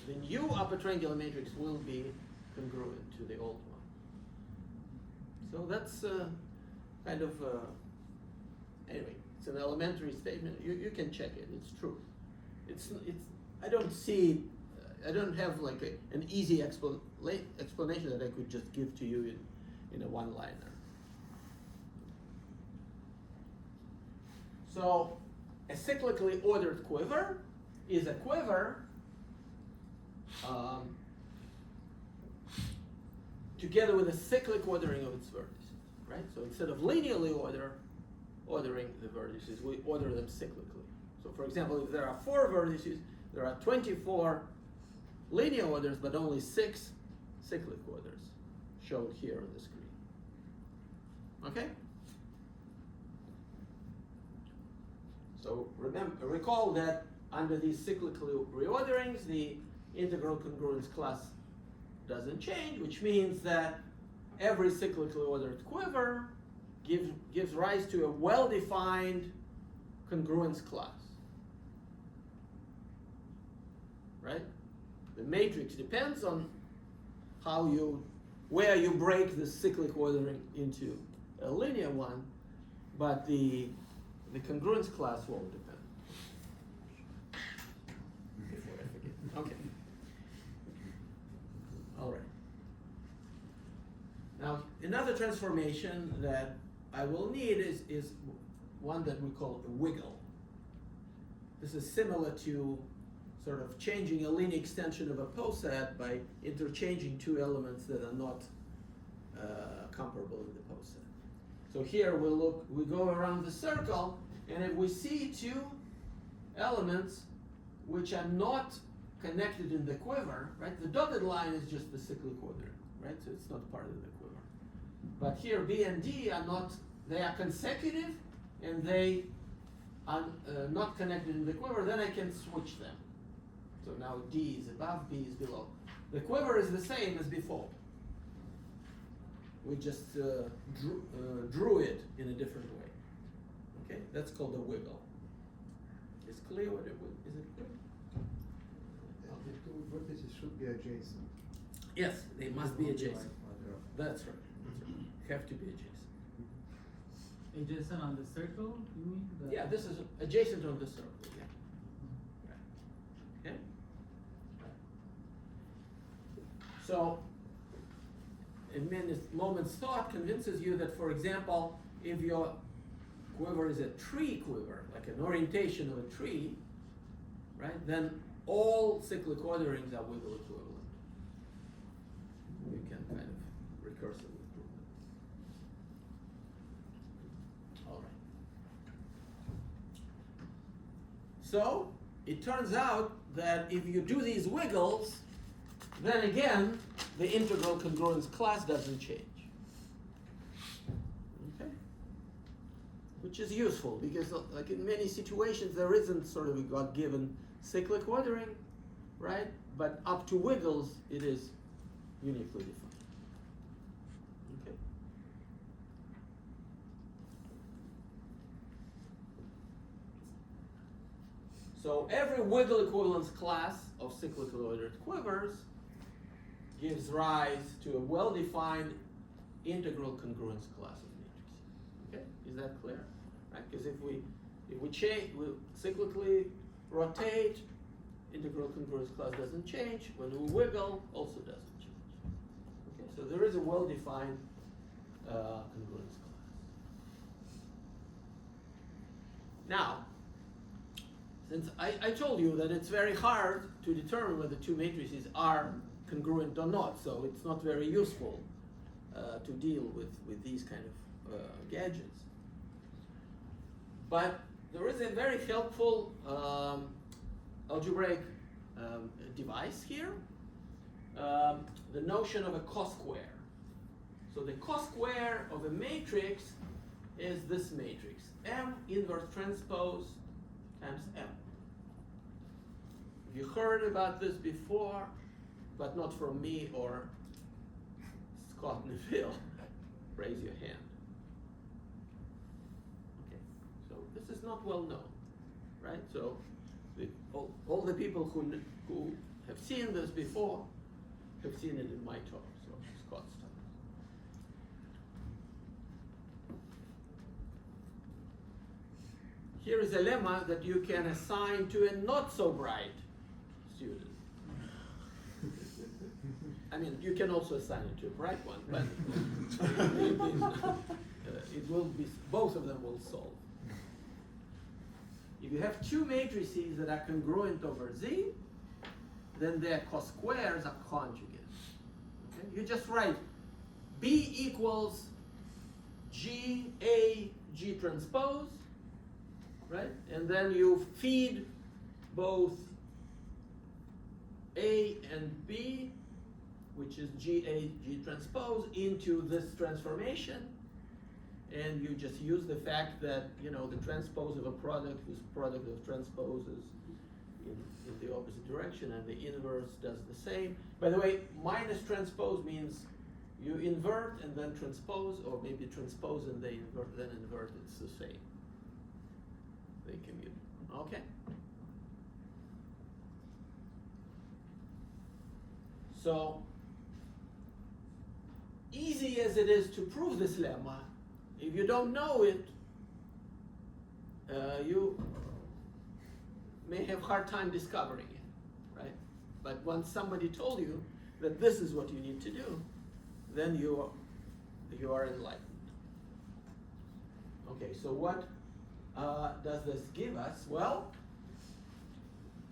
The new upper triangular matrix will be congruent to the old one. So that's kind of, anyway, it's an elementary statement. You can check it, it's true. I don't have like an easy explanation that I could just give to you in a one-liner. So a cyclically ordered quiver is a quiver together with a cyclic ordering of its vertices, right? So instead of linearly ordering the vertices, we order them cyclically. So for example, if there are 4 vertices, there are 24 linear orders, but only 6 cyclic orders shown here on the screen. Okay? So recall that under these cyclical reorderings, the integral congruence class doesn't change, which means that every cyclically ordered quiver gives rise to a well-defined congruence class. Right? The matrix depends on where you break the cyclic ordering into a linear one, but the congruence class won't depend. Before I forget. Okay. All right. Now, another transformation that I will need is one that we call a wiggle. This is similar to sort of changing a linear extension of a poset by interchanging 2 elements that are not comparable in the poset. So here we go around the circle, and if we see 2 elements which are not connected in the quiver, right? The dotted line is just the cyclic ordering, right? So it's not part of the quiver. But here B and D are not, they are consecutive and they are not connected in the quiver, then I can switch them. So now D is above, B is below. The quiver is the same as before. We just drew it in a different way. Okay, that's called a wiggle. It's clear what it is. It clear? The two vertices should be adjacent. Yes, they must be Not adjacent. like they're- That's right. Have to be adjacent. Adjacent on the circle, you mean? Yeah, this is adjacent on the circle. Yeah. Right. Okay. So, a moment's thought convinces you that, for example, if your quiver is a tree quiver, like an orientation of a tree, right, then all cyclic orderings are wiggle equivalent. You can kind of recursively prove it. All right. So, it turns out that if you do these wiggles, then again, the integral congruence class doesn't change. Okay? Which is useful because like in many situations there isn't sort of a God-given cyclic ordering, right? But up to wiggles it is uniquely defined. Okay? So every wiggle equivalence class of cyclically ordered quivers gives rise to a well-defined integral congruence class of matrices. Okay, is that clear? Right? Because if we change, we cyclically rotate, integral congruence class doesn't change. When we wiggle, also doesn't change. Okay, so there is a well-defined congruence class. Now, since I told you that it's very hard to determine whether two matrices are congruent or not, so it's not very useful to deal with these kind of gadgets. But there is a very helpful algebraic device here, the notion of a cosquare. So the cosquare of a matrix is this matrix, M inverse transpose times M. If you heard about this before, but not from me or Scott Neville, raise your hand. Okay, so this is not well known, right? So all the people who have seen this before have seen it in my talk, so Scott's talk. Here is a lemma that you can assign to a not so bright student. I mean, you can also assign it to a bright one, but it will be, both of them will solve. If you have two matrices that are congruent over Z, then their cosquares are conjugates. Okay? You just write B equals G A G transpose, right? And then you feed both A and B, which is GA G transpose, into this transformation, and you just use the fact that, you know, the transpose of a product whose product of transposes in the opposite direction, and the inverse does the same. By the way, minus transpose means you invert and then transpose, or maybe transpose and then invert, it's the same. They commute. Okay? So, easy as it is to prove this lemma, if you don't know it, you may have a hard time discovering it, right? But once somebody told you that this is what you need to do, then you are enlightened. Okay, so what does this give us? Well,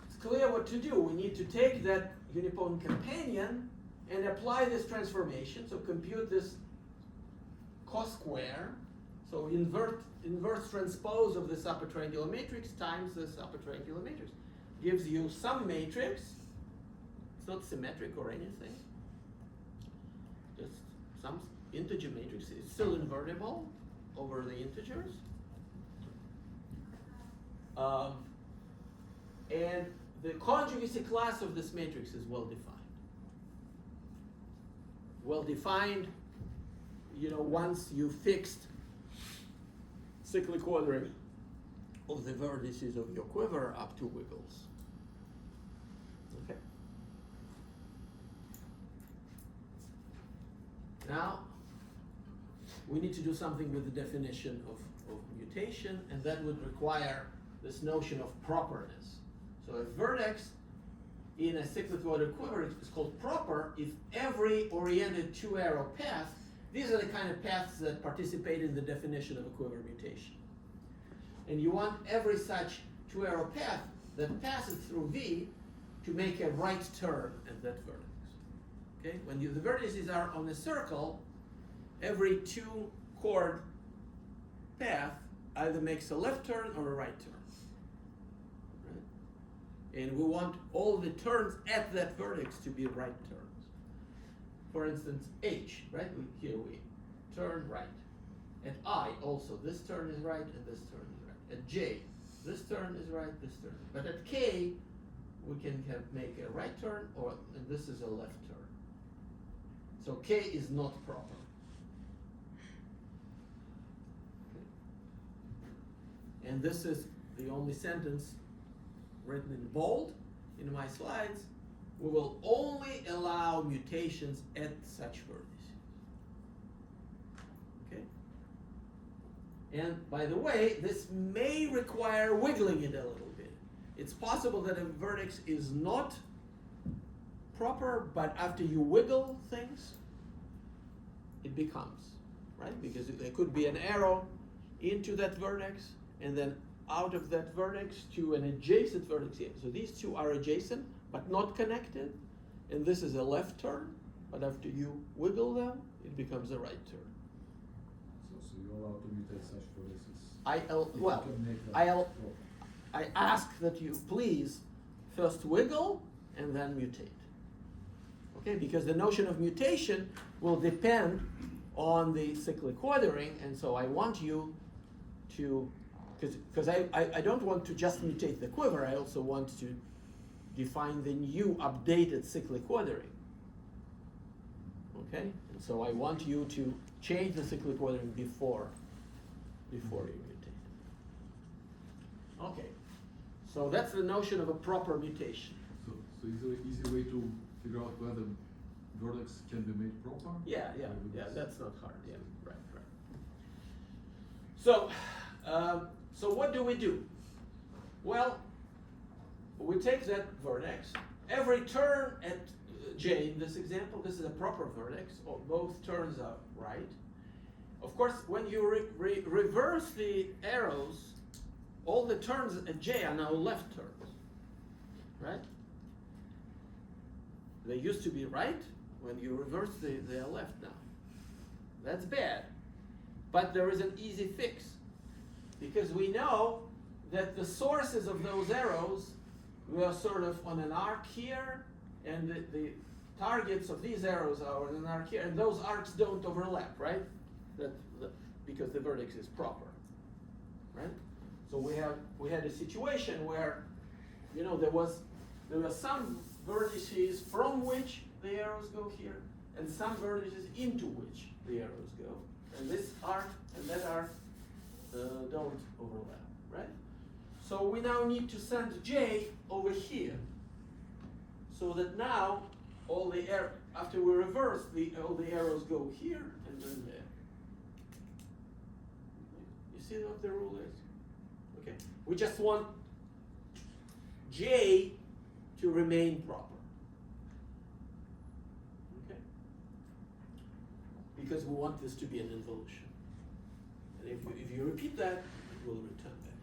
it's clear what to do. We need to take that unipotent companion and apply this transformation. So compute this cosquare. So inverse transpose of this upper triangular matrix times this upper triangular matrix gives you some matrix. It's not symmetric or anything. Just some integer matrix. It's still invertible over the integers. And the conjugacy class of this matrix is well defined. Well defined, once you fixed cyclic ordering of the vertices of your quiver up to wiggles. Okay. Now, we need to do something with the definition of mutation, and that would require this notion of properness. So a vertex in a cyclic ordered quiver is called proper if every oriented two-arrow path, these are the kind of paths that participate in the definition of a quiver mutation. And you want every such two-arrow path that passes through V to make a right turn at that vertex. Okay? When the vertices are on a circle, every two-chord path either makes a left turn or a right turn. Right? And we want all the turns at that vertex to be right turns. For instance, H, right? Here we turn right. At I also, this turn is right and this turn is right. At J, this turn is right, this turn. But at K, we can make a right turn, and this is a left turn. So K is not proper. Okay. And this is the only sentence written in bold in my slides. We will only allow mutations at such vertices. Okay? And by the way, this may require wiggling it a little bit. It's possible that a vertex is not proper, but after you wiggle things, it becomes, right? Because there could be an arrow into that vertex, and then out of that vertex to an adjacent vertex here. So these two are adjacent, but not connected, and this is a left turn, but after you wiggle them, it becomes a right turn. So you're allowed to mutate such vertices. I ask that you please first wiggle and then mutate. Okay, because the notion of mutation will depend on the cyclic ordering, and so I want you to, because I don't want to just mutate the quiver, I also want to define the new updated cyclic ordering. Okay, and so I want you to change the cyclic ordering before you mutate. Okay, so that's the notion of a proper mutation. So easy way to figure out whether vertex can be made proper? Yeah, that's not hard. Yeah, right. So, so what do we do? Well, we take that vertex. Every turn at J in this example, this is a proper vertex, or both turns are right. Of course, when you reverse the arrows, all the turns at J are now left turns, right? They used to be right. When you reverse, they are left now. That's bad. But there is an easy fix, because we know that the sources of those arrows were sort of on an arc here, and the targets of these arrows are on an arc here, and those arcs don't overlap, right? Because the vertex is proper, right? So we had a situation where, there were some vertices from which the arrows go here, and some vertices into which the arrows go, and this arc and that arc don't overlap, right? So we now need to send J over here, so that now after we reverse, all the arrows go here and then there. You see what the rule is? Okay. We just want J to remain proper. Okay? Because we want this to be an involution. And if you repeat that, it will return back.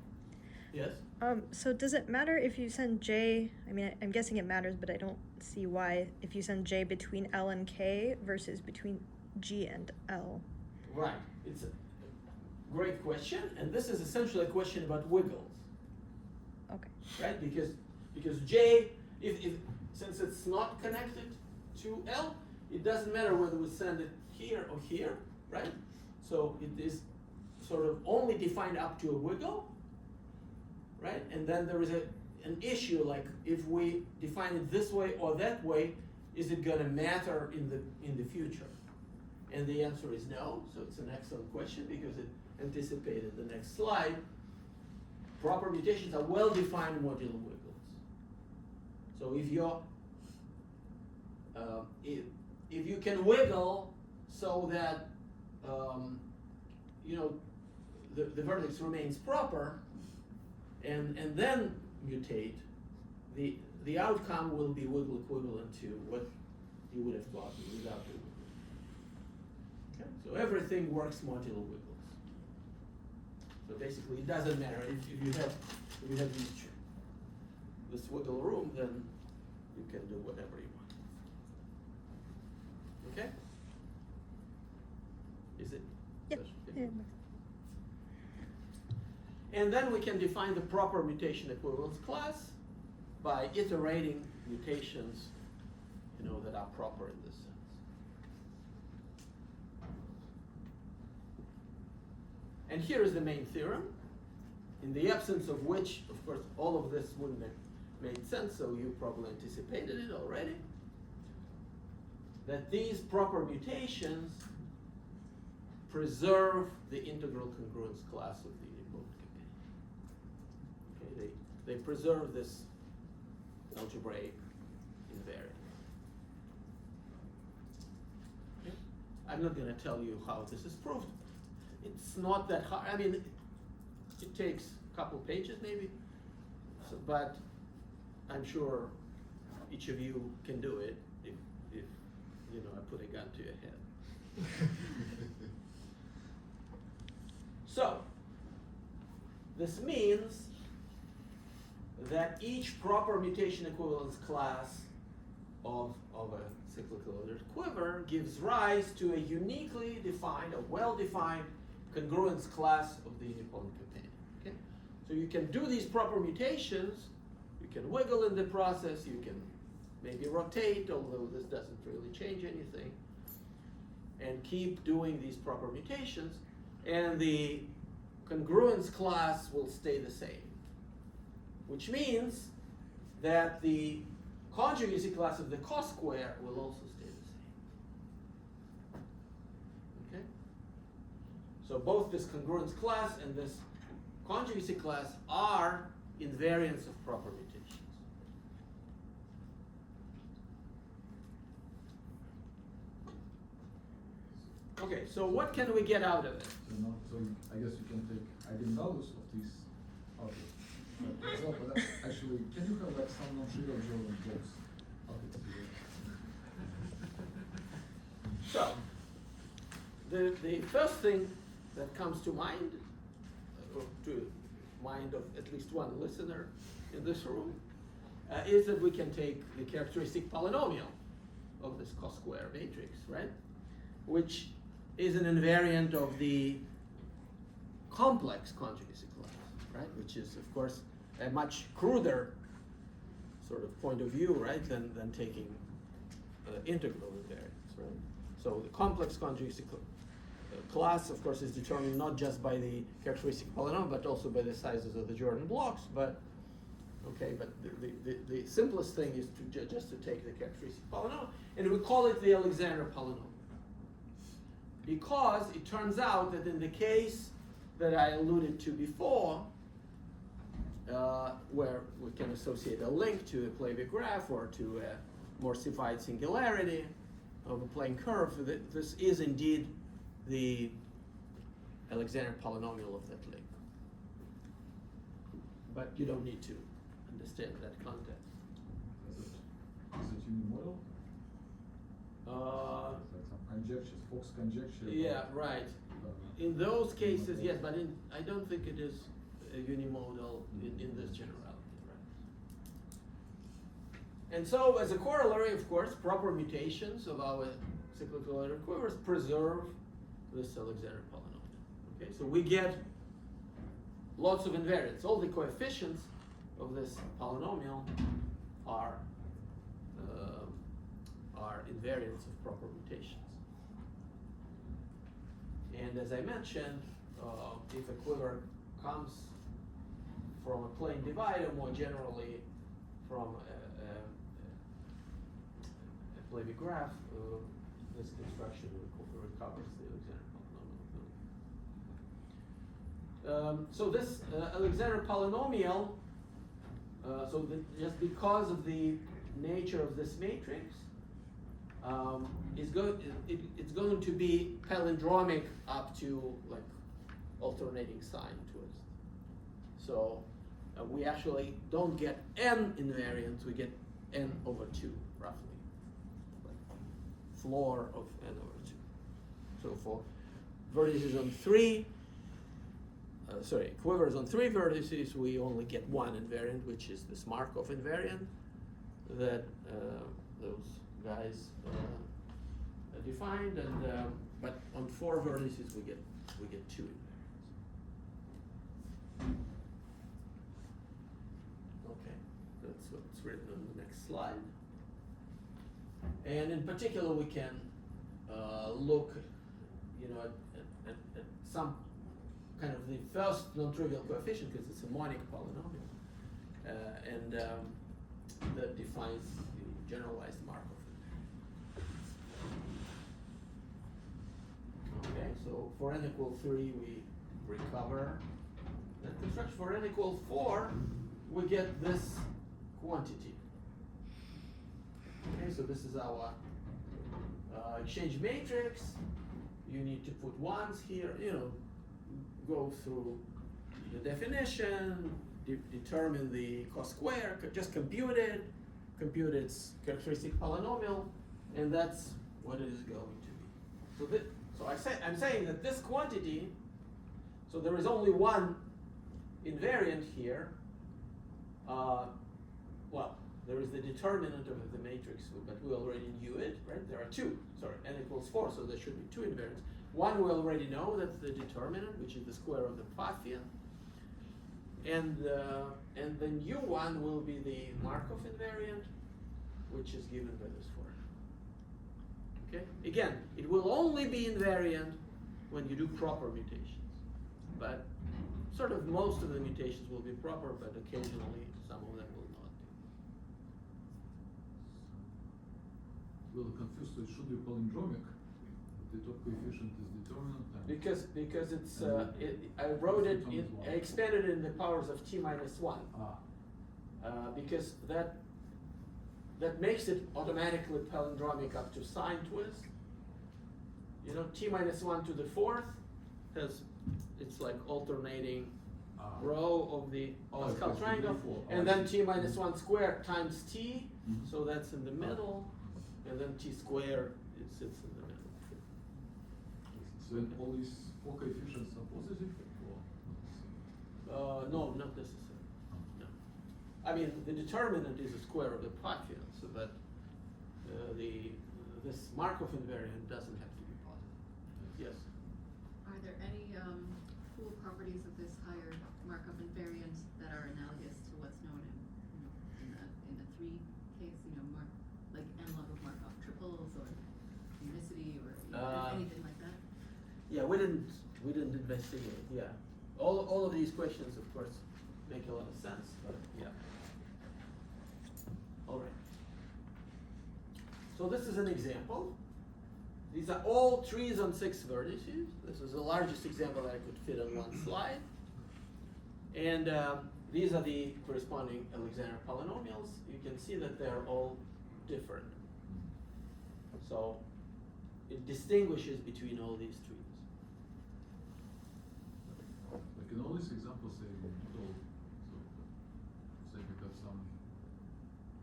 Yes? So does it matter if you send J, I'm guessing it matters, but I don't see why, if you send J between L and K versus between G and L? Right. It's a great question, and this is essentially a question about wiggles. Okay. Right? Because J, if since it's not connected to L, it doesn't matter whether we send it here or here, right? So it is sort of only defined up to a wiggle, right? And then there is an issue, like if we define it this way or that way, is it gonna matter in the future? And the answer is no, so it's an excellent question because it anticipated the next slide. Proper mutations are well-defined modular wiggles. So if you're, if you can wiggle so that you know the vertex remains proper, and then mutate, the outcome will be wiggle equivalent to what you would have gotten without the wiggle. Okay? So everything works modular wiggles. So basically, it doesn't matter if you have this wiggle room, then you can do whatever you want. Okay? Is it? Yep. Okay. And then we can define the proper mutation equivalence class by iterating mutations, you know, that are proper in this sense. And here is the main theorem, in the absence of which, of course, all of this wouldn't have made sense, so you probably anticipated it already, that these proper mutations preserve the integral congruence class of the unipotent companion. Okay, they preserve this algebraic invariant. Okay? I'm not going to tell you how this is proved. It's not that hard. I mean, it takes a couple pages maybe, so, but I'm sure each of you can do it if you know I put a gun to your head. So, this means that each proper mutation equivalence class of a cyclical ordered quiver gives rise to a uniquely defined, a well-defined congruence class of the unipotent companion. Okay? So you can do these proper mutations, you can wiggle in the process, you can maybe rotate, although this doesn't really change anything, and keep doing these proper mutations, and the congruence class will stay the same. Which means that the conjugacy class of the cos square will also stay the same. Okay? So both this congruence class and this conjugacy class are invariants of proper mutations. Okay, so what can we get out of it? So I guess you can take eigenvalues of these objects. For example, actually, can you have like some non-trivial German jokes? So, the first thing that comes to mind, or to mind of at least one listener in this room, is that we can take the characteristic polynomial of this cos square matrix, right? Which is an invariant of the complex conjugacy class, right? Which is, of course, a much cruder sort of point of view, right, than taking integral invariants, right? So the complex conjugacy class, of course, is determined not just by the characteristic polynomial, but also by the sizes of the Jordan blocks. But okay, but the simplest thing is to just to take the characteristic polynomial, and we call it the Alexander polynomial, because it turns out that in the case that I alluded to before, where we can associate a link to a Plavy graph or to a Morse-ified singularity of a plane curve, this is indeed the Alexander polynomial of that link. But you don't need to understand that context. Is it unimodal? Like some conjectures, Fox conjecture. Yeah, right. In those cases, yes, but I don't think it is a unimodal in this generality, right? And so, as a corollary, of course, proper mutations of our cyclical ordered quivers preserve this Alexander polynomial. Okay, so we get lots of invariants. All the coefficients of this polynomial are are invariants of proper rotations. And as I mentioned, if a quiver comes from a plane divider, more generally from a Plavi graph, this construction recovers the Alexander polynomial. So this Alexander polynomial, just because of the nature of this matrix, it's going to be palindromic up to like alternating sign twist. So we actually don't get n invariants, we get n over 2 roughly, like floor of n over 2. So for vertices on quivers on 3 vertices, we only get 1 invariant, which is this Markov invariant that those guys defined, and but on 4 vertices we get 2 invariants. Okay, that's what's written on the next slide. And in particular, we can look, at some kind of the first non-trivial coefficient, because it's a monic polynomial, and that defines the generalized Markov. Okay, so for n equal 3, we recover that construction. For n equal 4, we get this quantity. Okay, so this is our exchange matrix. You need to put ones here, go through the definition, determine the cos square, just compute its characteristic polynomial, and that's what it is going to be. So I'm saying that this quantity, so there is only one invariant here. Well, there is the determinant of the matrix, but we already knew it, right? There are 2, n equals 4, so there should be 2 invariants. One we already know, that's the determinant, which is the square of the Pfaffian. And the new one will be the Markov invariant, which is given by this formula. Okay? Again, it will only be invariant when you do proper mutations. But sort of most of the mutations will be proper, but occasionally some of them will not be. Well, confused, so it should be palindromic. The top coefficient is determinant. Because it's I wrote it I expanded it in the powers of t minus 1. Because that makes it automatically palindromic up to sine twist. T minus 1 to the 4th it's like alternating row of the Pascal triangle, and then t minus 1 squared times t, so that's in the middle, and then t squared, it sits in the middle. So then all these 4 coefficients are positive? Or? No, not necessarily. No. I mean, the determinant is a square of the Pfaffian, so that this Markov invariant doesn't have to be positive. Yes? Are there any full properties of this higher Markov invariant that are analogous to what's known in the 3 case, like n log of Markov triples or unicity or anything like that? Yeah, we didn't investigate. Yeah, all of these questions, of course, make a lot of sense. But yeah. All right. So this is an example. These are all trees on 6 vertices. This is the largest example that I could fit on one slide. And these are the corresponding Alexander polynomials. You can see that they're all different. So it distinguishes between all these trees. Like in all these examples, say total, so say because some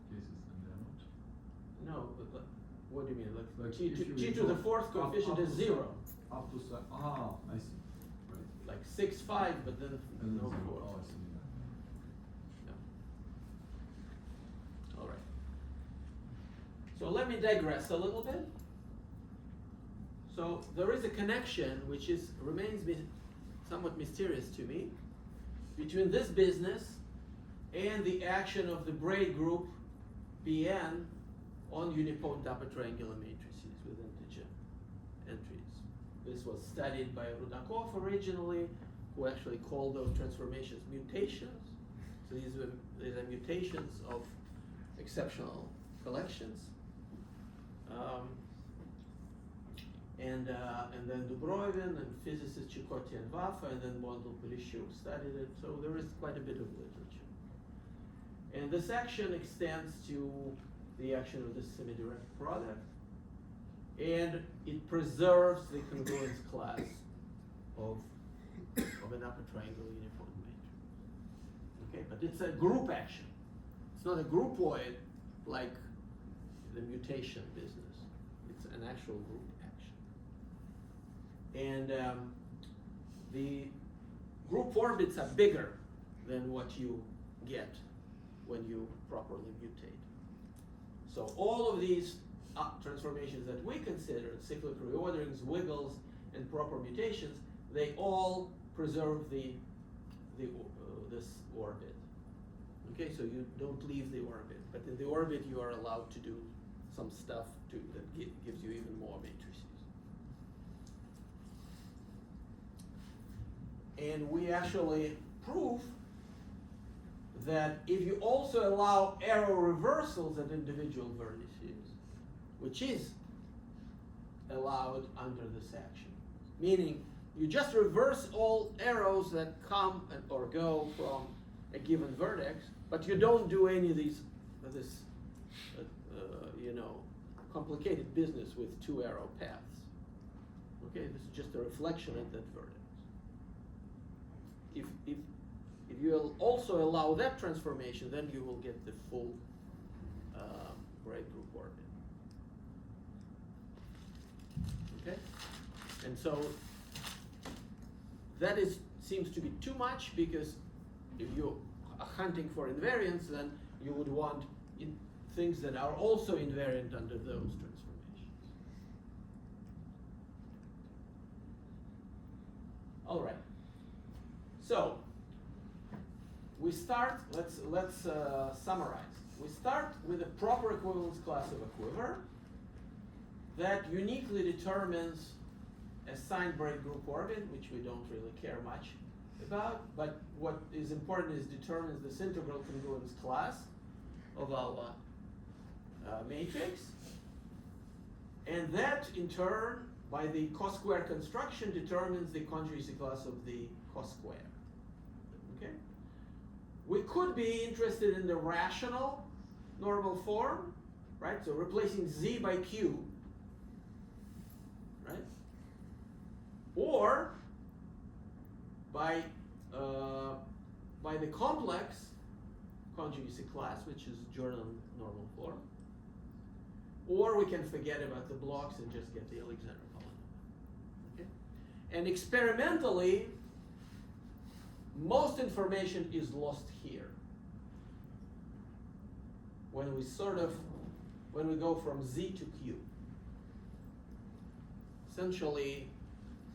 cases and they're not. No, but what do you mean? Like T if you to the 4th coefficient is 0. Up to I see. Right. Like 6, 5, but then And no then 4. 0. Oh, I see. Yeah. All right. So let me digress a little bit. So there is a connection which remains somewhat mysterious to me between this business and the action of the braid group Bn on unipotent upper triangular matrices with integer entries. This was studied by Rudakov originally, who actually called those transformations mutations. So these are mutations of exceptional collections. And then Dubrovin and physicists Chikoty and Waffa, and then Bondel Polishuk studied it. So there is quite a bit of literature. And this action extends to the action of the semi-direct product, and it preserves the congruence class of an upper triangular uniform matrix. Okay, but it's a group action. It's not a groupoid like the mutation business. It's an actual group action. And the group orbits are bigger than what you get when you properly mutate. So all of these transformations that we consider, cyclic reorderings, wiggles, and proper mutations, they all preserve this orbit. Okay, so you don't leave the orbit, but in the orbit you are allowed to do some stuff that gives you even more matrices. And we actually prove that if you also allow arrow reversals at individual vertices, which is allowed under this action, meaning you just reverse all arrows that come or go from a given vertex, but you don't do any of this complicated business with two arrow paths. Okay, this is just a reflection at that vertex. If you will also allow that transformation, then you will get the full right group orbit. Okay, and so that seems to be too much, because if you are hunting for invariance, then you would want things that are also invariant under those transformations. All right. So we start. Let's summarize. We start with a proper equivalence class of a quiver that uniquely determines a signed break group orbit, which we don't really care much about. But what is important is determines this integral congruence class of our matrix, and that in turn, by the cos square construction, determines the conjugacy class of the cos square. Okay, we could be interested in the rational normal form, right? So replacing z by q, right? Or by the complex conjugacy class, which is Jordan normal form. Or we can forget about the blocks and just get the Alexander polynomial. Okay? And experimentally, most information is lost here. When we go from Z to Q. Essentially,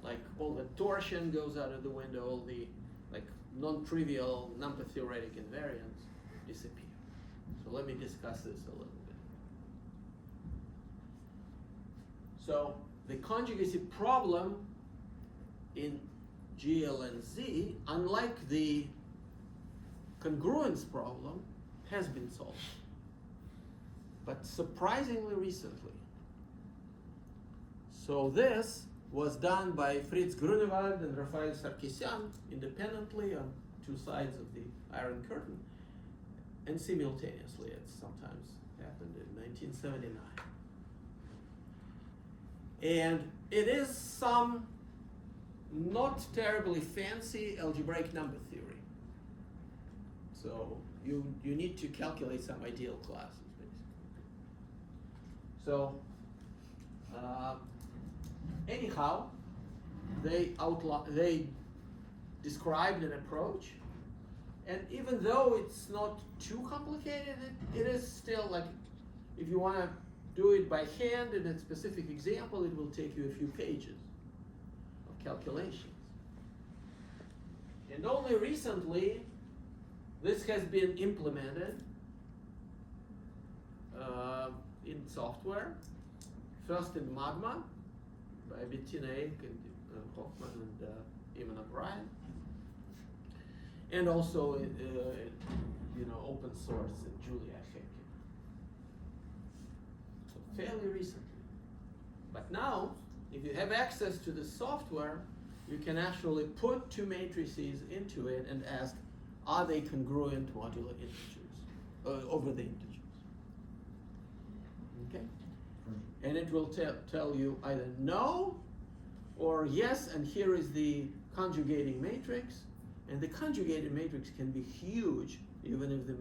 like all the torsion goes out of the window, all the non-trivial, number-theoretic invariants disappear. So let me discuss this a little bit. So the conjugacy problem in GL and Z, unlike the congruence problem, has been solved, but surprisingly recently. So this was done by Fritz Grunewald and Raphael Sarkisyan independently on two sides of the Iron Curtain, and simultaneously. It sometimes happened in 1979. And it is some not terribly fancy algebraic number theory. So you need to calculate some ideal classes, basically. So anyhow, they described an approach, and even though it's not too complicated, it is still like, if you want to do it by hand in a specific example, it will take you a few pages of calculations. And only recently, this has been implemented in software. First in Magma by Bettina Eck and Hoffman and Eamon O'Brien, and also open source in Julia Hecke. So fairly recently. But now, if you have access to the software, you can actually put two matrices into it and ask, are they congruent modular integers over the integers? Okay? And it will tell you either no or yes, and here is the conjugating matrix. And the conjugated matrix can be huge, even if the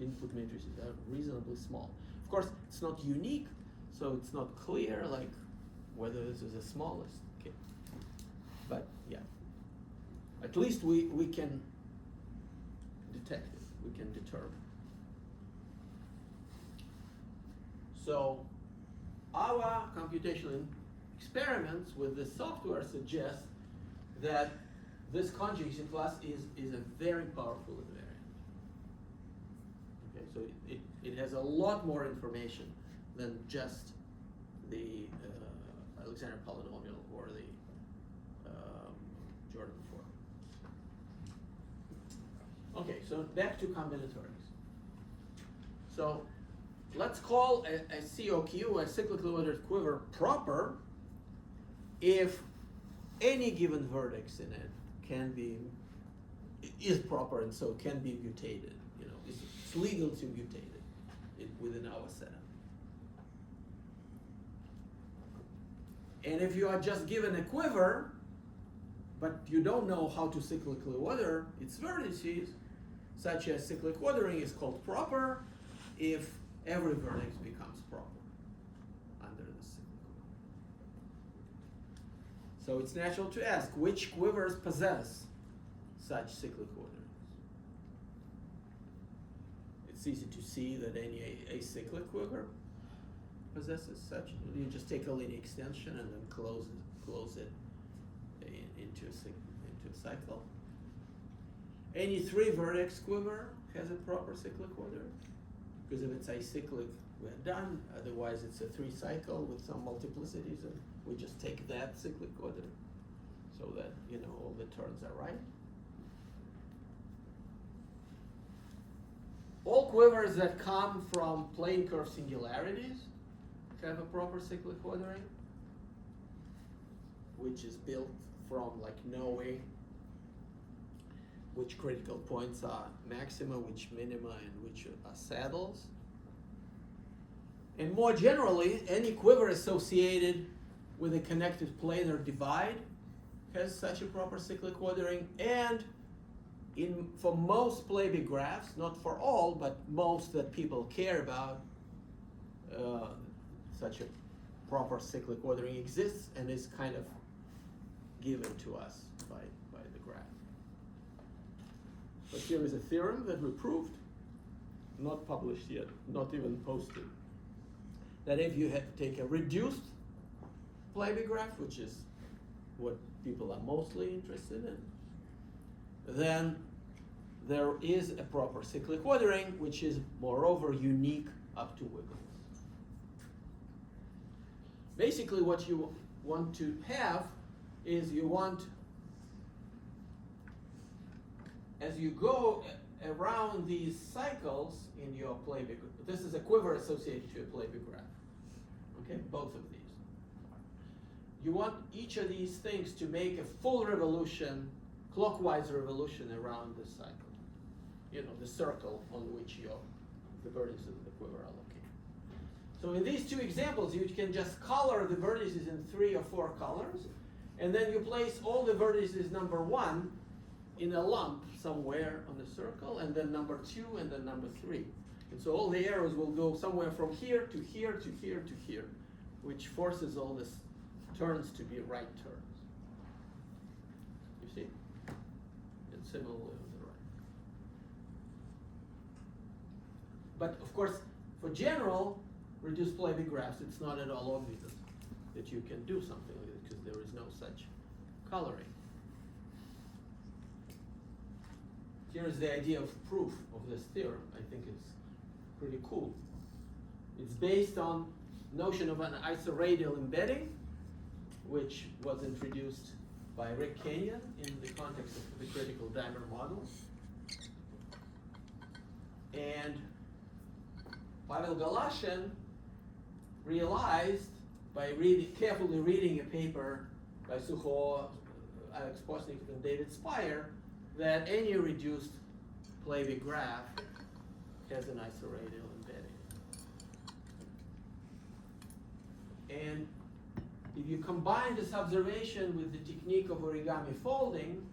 input matrices are reasonably small. Of course, it's not unique, so it's not clear like whether this is the smallest. Okay. But yeah, at least we can detect it, we can determine. So our computational experiments with this software suggest that this conjugation class is a very powerful invariant. Okay, so it has a lot more information than just the Alexander polynomial or the Jordan form. Okay, so back to combinatorics. So let's call a COQ, a cyclically ordered quiver, proper if any given vertex in it is proper and so can be mutated. It's legal to mutate it within our setup. And if you are just given a quiver, but you don't know how to cyclically order its vertices, such as cyclic ordering is called proper if every vertex becomes proper under the cyclic order. So it's natural to ask, which quivers possess such cyclic orderings? It's easy to see that any acyclic quiver possesses such. You just take a linear extension and then close it into a cycle. Any three vertex quiver has a proper cyclic order, because if it's acyclic, we're done. Otherwise, it's a three cycle with some multiplicities, and we just take that cyclic order so that all the terms are right. All quivers that come from plane curve singularities have a proper cyclic ordering, which is built from knowing which critical points are maxima, which minima, and which are saddles. And more generally, any quiver associated with a connected planar divide has such a proper cyclic ordering, and for most Plaby graphs, not for all, but most that people care about, such a proper cyclic ordering exists and is kind of given to us by the graph. But here is a theorem that we proved, not published yet, not even posted, that if you take a reduced Plaby graph, which is what people are mostly interested in, then there is a proper cyclic ordering, which is moreover unique up to Wiggles. Basically what you want to have is you want, as you go around these cycles in your Plaby, this is a quiver associated to a Plaby graph, okay, both of these. You want each of these things to make a full revolution, clockwise revolution around the cycle. The circle on which the vertices of the quiver are located. So in these two examples, you can just color the vertices in 3 or 4 colors, and then you place all the vertices number 1 in a lump somewhere on the circle, and then number 2, and then number 3. And so all the arrows will go somewhere from here to here to here to here, which forces all these turns to be right turns. You see? And similarly on the right. But of course, for general reduced Plaby graphs, it's not at all obvious that you can do something like it, because there is no such coloring. Here is the idea of proof of this theorem. I think it's pretty cool. It's based on notion of an isoradial embedding, which was introduced by Rick Kenyon in the context of the critical dimer model. And Pavel Galashin realized by carefully reading a paper by Sucho, Alex Postnikov, and David Spire that any reduced Plavy graph has an isoradial embedding. And if you combine this observation with the technique of origami folding,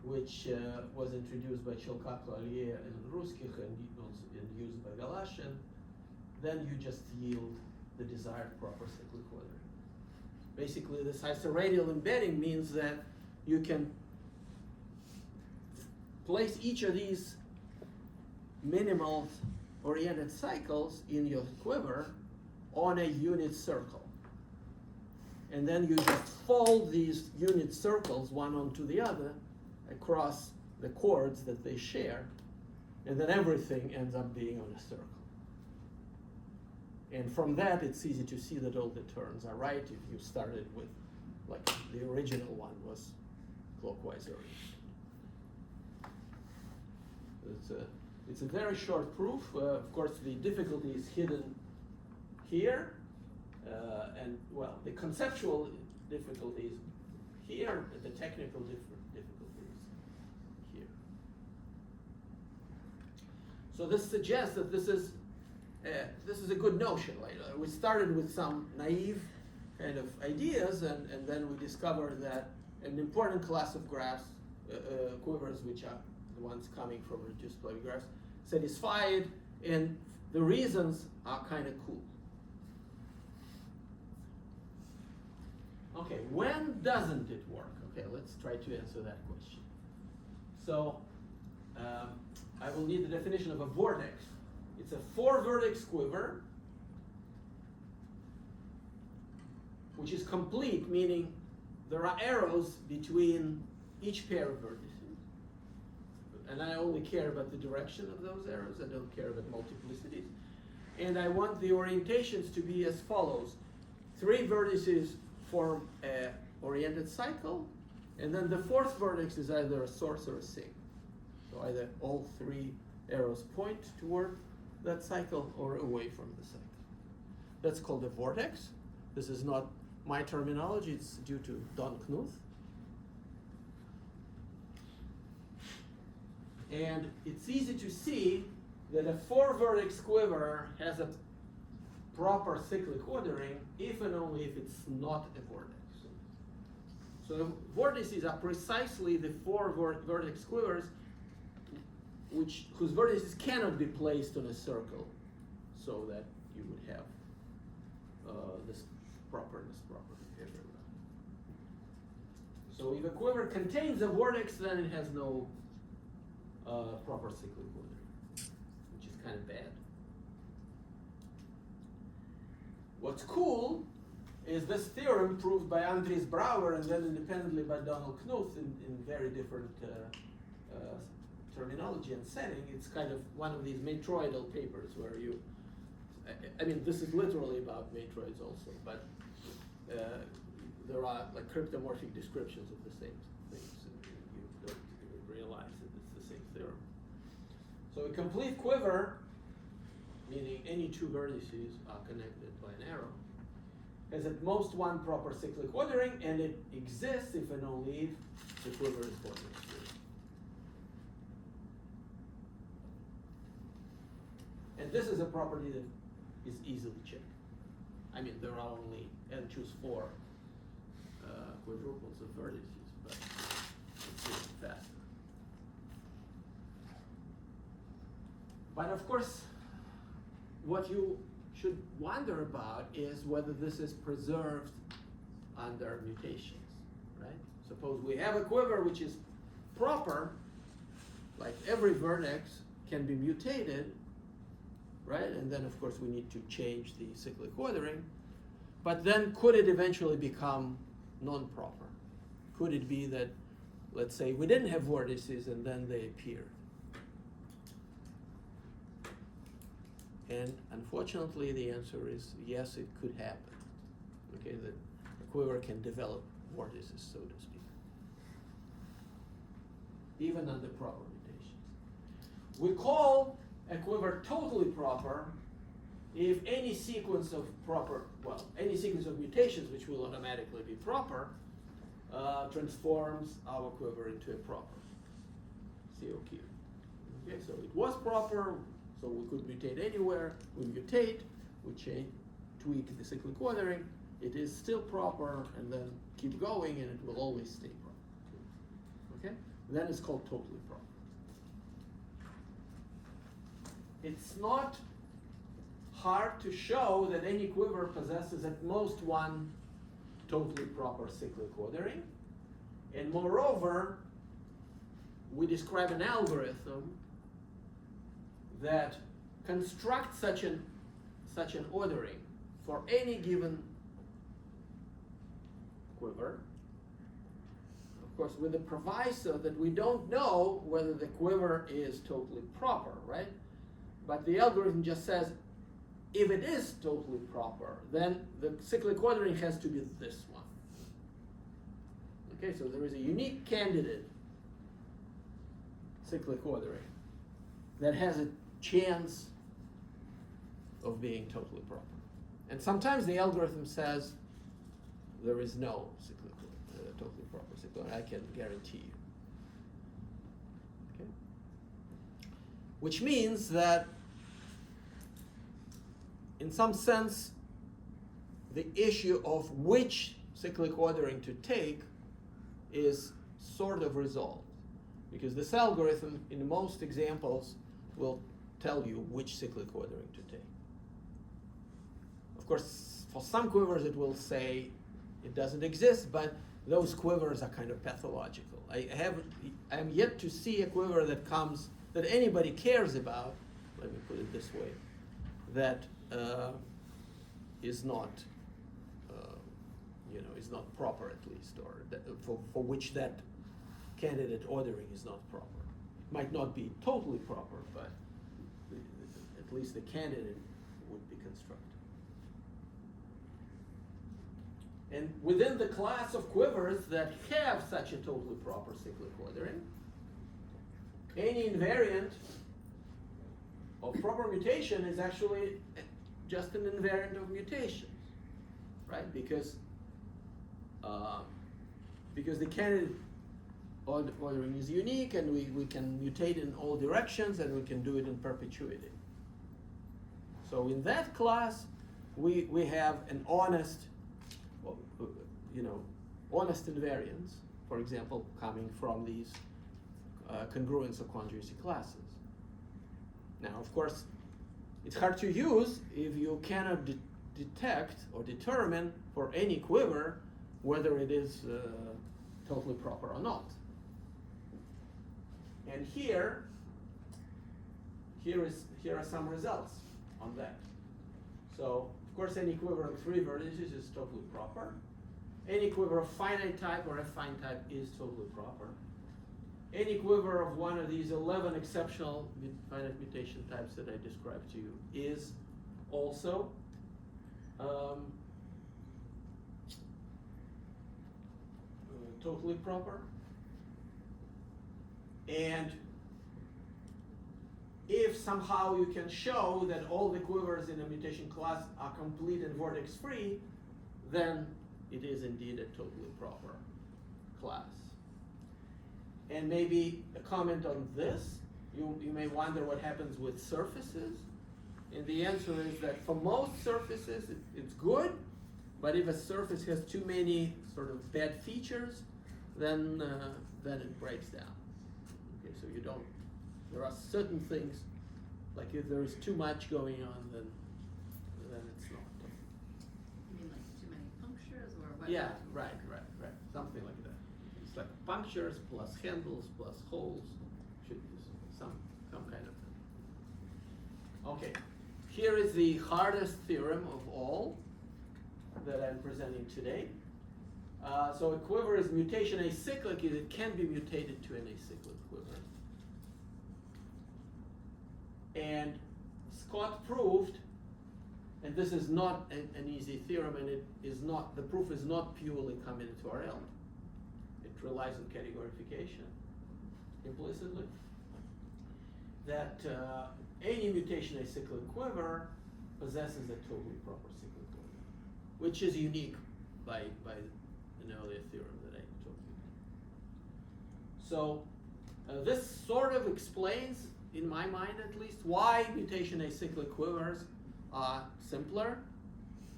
which was introduced by Chelkatlo, Alier, and Ruskich, and used by Galashin, then you just yield the desired proper cyclic quadrant. Basically, this isoradial embedding means that you can place each of these minimal oriented cycles in your quiver on a unit circle. And then you just fold these unit circles one onto the other across the chords that they share, and then everything ends up being on a circle. And from that, it's easy to see that all the terms are right if you started with, like, the original one was clockwise oriented. It's a very short proof. Of course, the difficulty is hidden here, and well, the conceptual difficulty is here, but the technical difficulty is here. So this suggests that this is a good notion. Like, we started with some naive kind of ideas, and then we discovered that an important class of graphs, quivers, which are the ones coming from reduced Plavy graphs, satisfied, and the reasons are kind of cool. Okay, when doesn't it work? Okay, let's try to answer that question. So, I will need the definition of a vortex. It's a 4-vertex quiver, which is complete, meaning there are arrows between each pair of vertices. And I only care about the direction of those arrows. I don't care about multiplicities. And I want the orientations to be as follows. 3 vertices form an oriented cycle, and then the 4th vertex is either a source or a sink. So either all 3 arrows point toward that cycle or away from the cycle. That's called a vortex. This is not my terminology, it's due to Don Knuth. And it's easy to see that a 4-vertex quiver has a proper cyclic ordering if and only if it's not a vortex. So the vortices are precisely the 4 vertex quivers whose vertices cannot be placed on a circle so that you would have this proper everywhere. So if a quiver contains a vortex, then it has no proper cyclic ordering, which is kind of bad. What's cool is this theorem proved by Andries Brouwer and then independently by Donald Knuth in very different terminology and setting. It's kind of one of these matroidal papers where you, I mean, this is literally about matroids also, but there are like cryptomorphic descriptions of the same things, and you don't even realize that it's the same theorem. So a complete quiver, meaning any 2 vertices are connected by an arrow, has at most one proper cyclic ordering, and it exists if and only if the quiver is vortex free. And this is a property that is easily checked. I mean, there are only n choose 4 quadruples of vertices, but it's even faster. But of course, what you should wonder about is whether this is preserved under mutations, right? Suppose we have a quiver which is proper, like every vertex can be mutated, right? And then of course we need to change the cyclic ordering, but then could it eventually become non-proper? Could it be that, let's say, we didn't have vortices and then they appeared? And unfortunately, the answer is yes, it could happen. Okay, that a quiver can develop vortices, so to speak, even under proper mutations. We call a quiver totally proper if any sequence of any sequence of mutations, which will automatically be proper, transforms our quiver into a proper COQ. Okay, so it was proper, so we could mutate anywhere. We mutate, we tweak the cyclic ordering. It is still proper, and then keep going, and it will always stay proper. Okay, then it's called totally proper. It's not hard to show that any quiver possesses at most one totally proper cyclic ordering, and moreover, we describe an algorithm that constructs such an ordering for any given quiver, of course with the proviso that we don't know whether the quiver is totally proper, right? But the algorithm just says, if it is totally proper, then the cyclic ordering has to be this one. Okay, so there is a unique candidate cyclic ordering that has a chance of being totally proper. And sometimes the algorithm says there is no cyclic, totally proper cyclic ordering. I can guarantee you. Okay? Which means that in some sense, the issue of which cyclic ordering to take is sort of resolved. Because this algorithm, in most examples, will tell you which cyclic ordering to take. Of course, for some quivers it will say it doesn't exist, but those quivers are kind of pathological. I am yet to see a quiver that anybody cares about, let me put it this way, that is not, is not proper at least, or that, for which that candidate ordering is not proper. It might not be totally proper, but at least the candidate would be constructed. And within the class of quivers that have such a totally proper cyclic ordering, any invariant of proper mutation is actually just an invariant of mutations, right? Because the candidate ordering is unique, and we can mutate in all directions, and we can do it in perpetuity. So in that class, we have an honest invariance, for example, coming from these congruence or conjugacy classes. Now, of course, it's hard to use if you cannot detect or determine for any quiver whether it is totally proper or not. And here are some results on that. So, of course, any quiver of 3 vertices is totally proper. Any quiver of finite type or affine type is totally proper. Any quiver of one of these 11 exceptional finite mutation types that I described to you is also totally proper. And if somehow you can show that all the quivers in a mutation class are complete and vortex free, then it is indeed a totally proper class. And maybe a comment on this, you may wonder what happens with surfaces. And the answer is that for most surfaces it's good, but if a surface has too many sort of bad features, then it breaks down. Okay, so there are certain things, like if there is too much going on, then it's not. You mean like too many punctures, or what? Yeah, right, something like that. It's like punctures plus handles plus holes should be some kind of thing. Okay, here is the hardest theorem of all that I'm presenting today. So a quiver is mutation acyclic if it can be mutated to an acyclic quiver. And Scott proved, and this is not an easy theorem, and it is not, the proof is not purely combinatorial. It relies on categorification implicitly. That any mutation acyclic quiver possesses a totally proper cyclic quiver, which is unique by an earlier theorem that I told you. So this sort of explains, in my mind at least, why mutation acyclic quivers are simpler.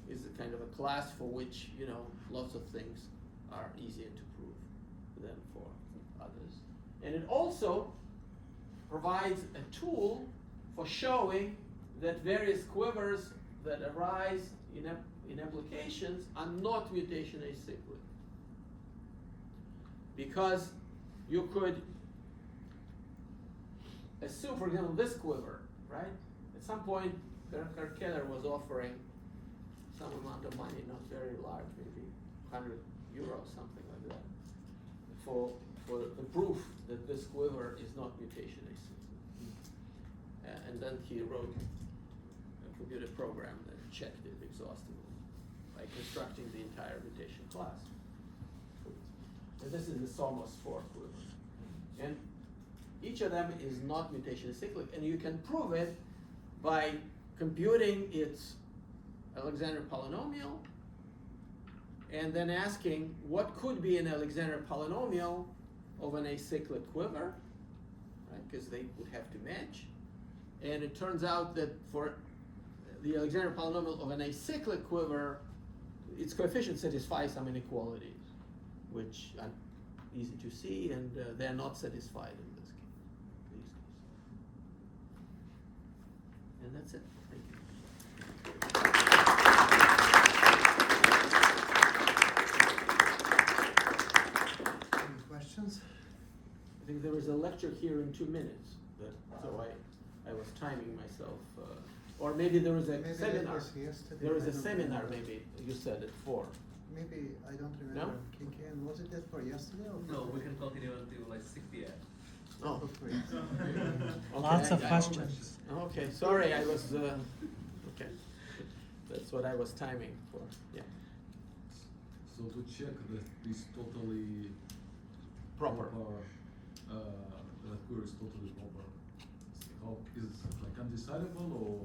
Is a kind of a class for which, you know, lots of things are easier to prove than for others. And it also provides a tool for showing that various quivers that arise in applications are not mutation acyclic. Because you could assume, for example, this quiver, right? At some point, Keller was offering some amount of money, not very large, maybe 100 euros, something like that, for the proof that this quiver is not mutation acyclic. And then he wrote a computer program that checked it exhaustively by constructing the entire mutation class. And this is the Somos 4 quiver. And each of them is not mutation acyclic, and you can prove it by computing its Alexander polynomial and then asking what could be an Alexander polynomial of an acyclic quiver, right? Because they would have to match. And it turns out that for the Alexander polynomial of an acyclic quiver, its coefficients satisfy some inequalities, which are easy to see, and they're not satisfied in this case, these cases. And that's it. Thank you. Any questions? I think there is a lecture here in 2 minutes, so I was timing myself. Or maybe there was a Maybe that seminar. was yesterday, There was I a don't seminar, remember. maybe, you said at 4. Maybe, I don't remember. Kincaid, was it that for yesterday or? No, we can continue until like 6 p.m. Oh. For free. Okay, Lots of I- questions. Okay, sorry, I was, okay. That's what I was timing for, yeah. So to check that is totally Proper. That query is totally proper. How is it like undecidable or?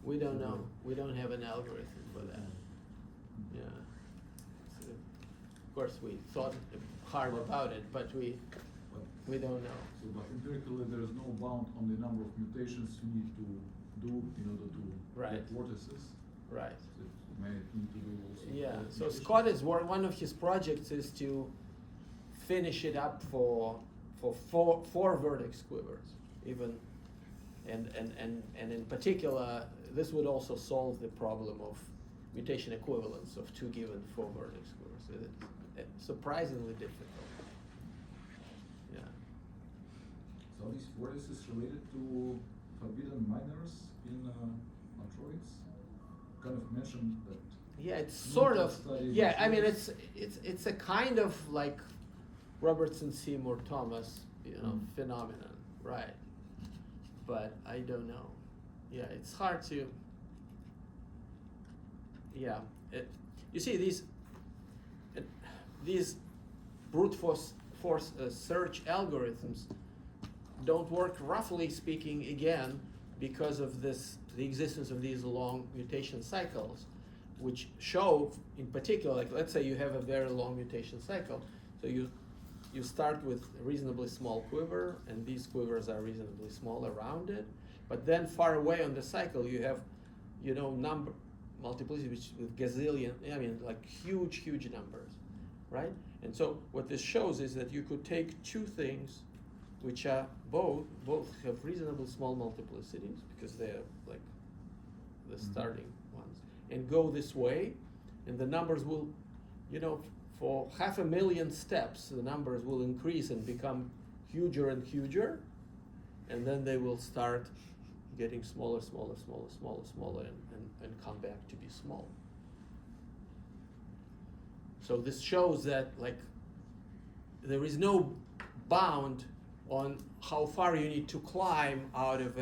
We don't know. We don't have an algorithm for that. Yeah. So, of course, we thought hard about it, but we don't know. So, but empirically, there is no bound on the number of mutations you need to do in order to Right. get vortices. Right. So you may need to do also. Yeah. other So mutations. Scott is one of his projects is to finish it up for four vertex quivers, even, and in particular, this would also solve the problem of mutation equivalence of 2 given 4 vertex quivers. It's surprisingly difficult. Yeah. So are these vortices related to forbidden minors in matroids? Kind of mentioned that. Yeah, it's sort of. Study Yeah, I mean, matroids. it's a kind of like Robertson Seymour Thomas, phenomenon, right? But I don't know. Yeah, it's hard to. Yeah, you see these brute force search algorithms don't work, roughly speaking, again, because of the existence of these long mutation cycles, which show, in particular, like let's say you have a very long mutation cycle, so you start with a reasonably small quiver, and these quivers are reasonably small around it, but then far away on the cycle you have, number multiplicity with gazillion, I mean, like huge numbers, right? And so what this shows is that you could take 2 things which are both have reasonably small multiplicities because they're like the starting ones, and go this way, and the numbers will, for 500,000 steps, the numbers will increase and become huger and huger, and then they will start getting smaller, and come back to be small. So this shows that there is no bound on how far you need to climb out of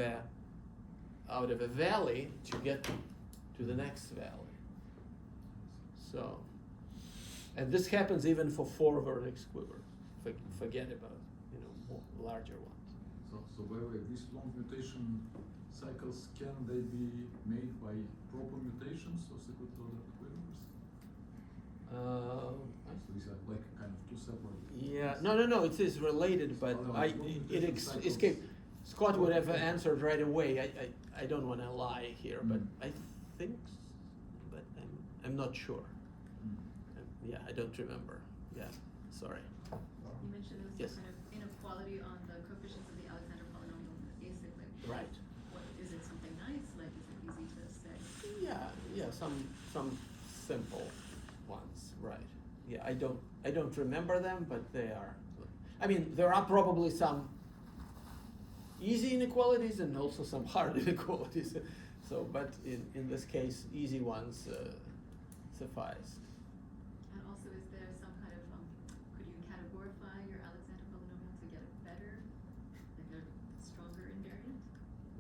out of a valley to get to the next valley. So, and this happens even for 4 vertex quivers. Forget about, larger ones. So by the way, these long mutation cycles, can they be made by proper mutations of secret order quivers? So these are like kind of 2 separate. Yeah, no, it is related, but Oh, no, I, it's long it mutation ex- cycles. escaped. Scott would have answered right away. I don't want to lie here, but Mm. I think, but I'm not sure. Yeah, I don't remember. Yeah, sorry. You mentioned there was Yes. some kind of inequality on the coefficients of the Alexander polynomial in the basic, like. Right. What, is it something nice, like, is it easy to say? Yeah, some simple ones, right. Yeah, I don't remember them, but they are. I mean, there are probably some easy inequalities and also some hard inequalities. So, but in this case, easy ones suffice. And also, is there some kind of, could you categorify your Alexander polynomial to get it better, like a stronger invariant?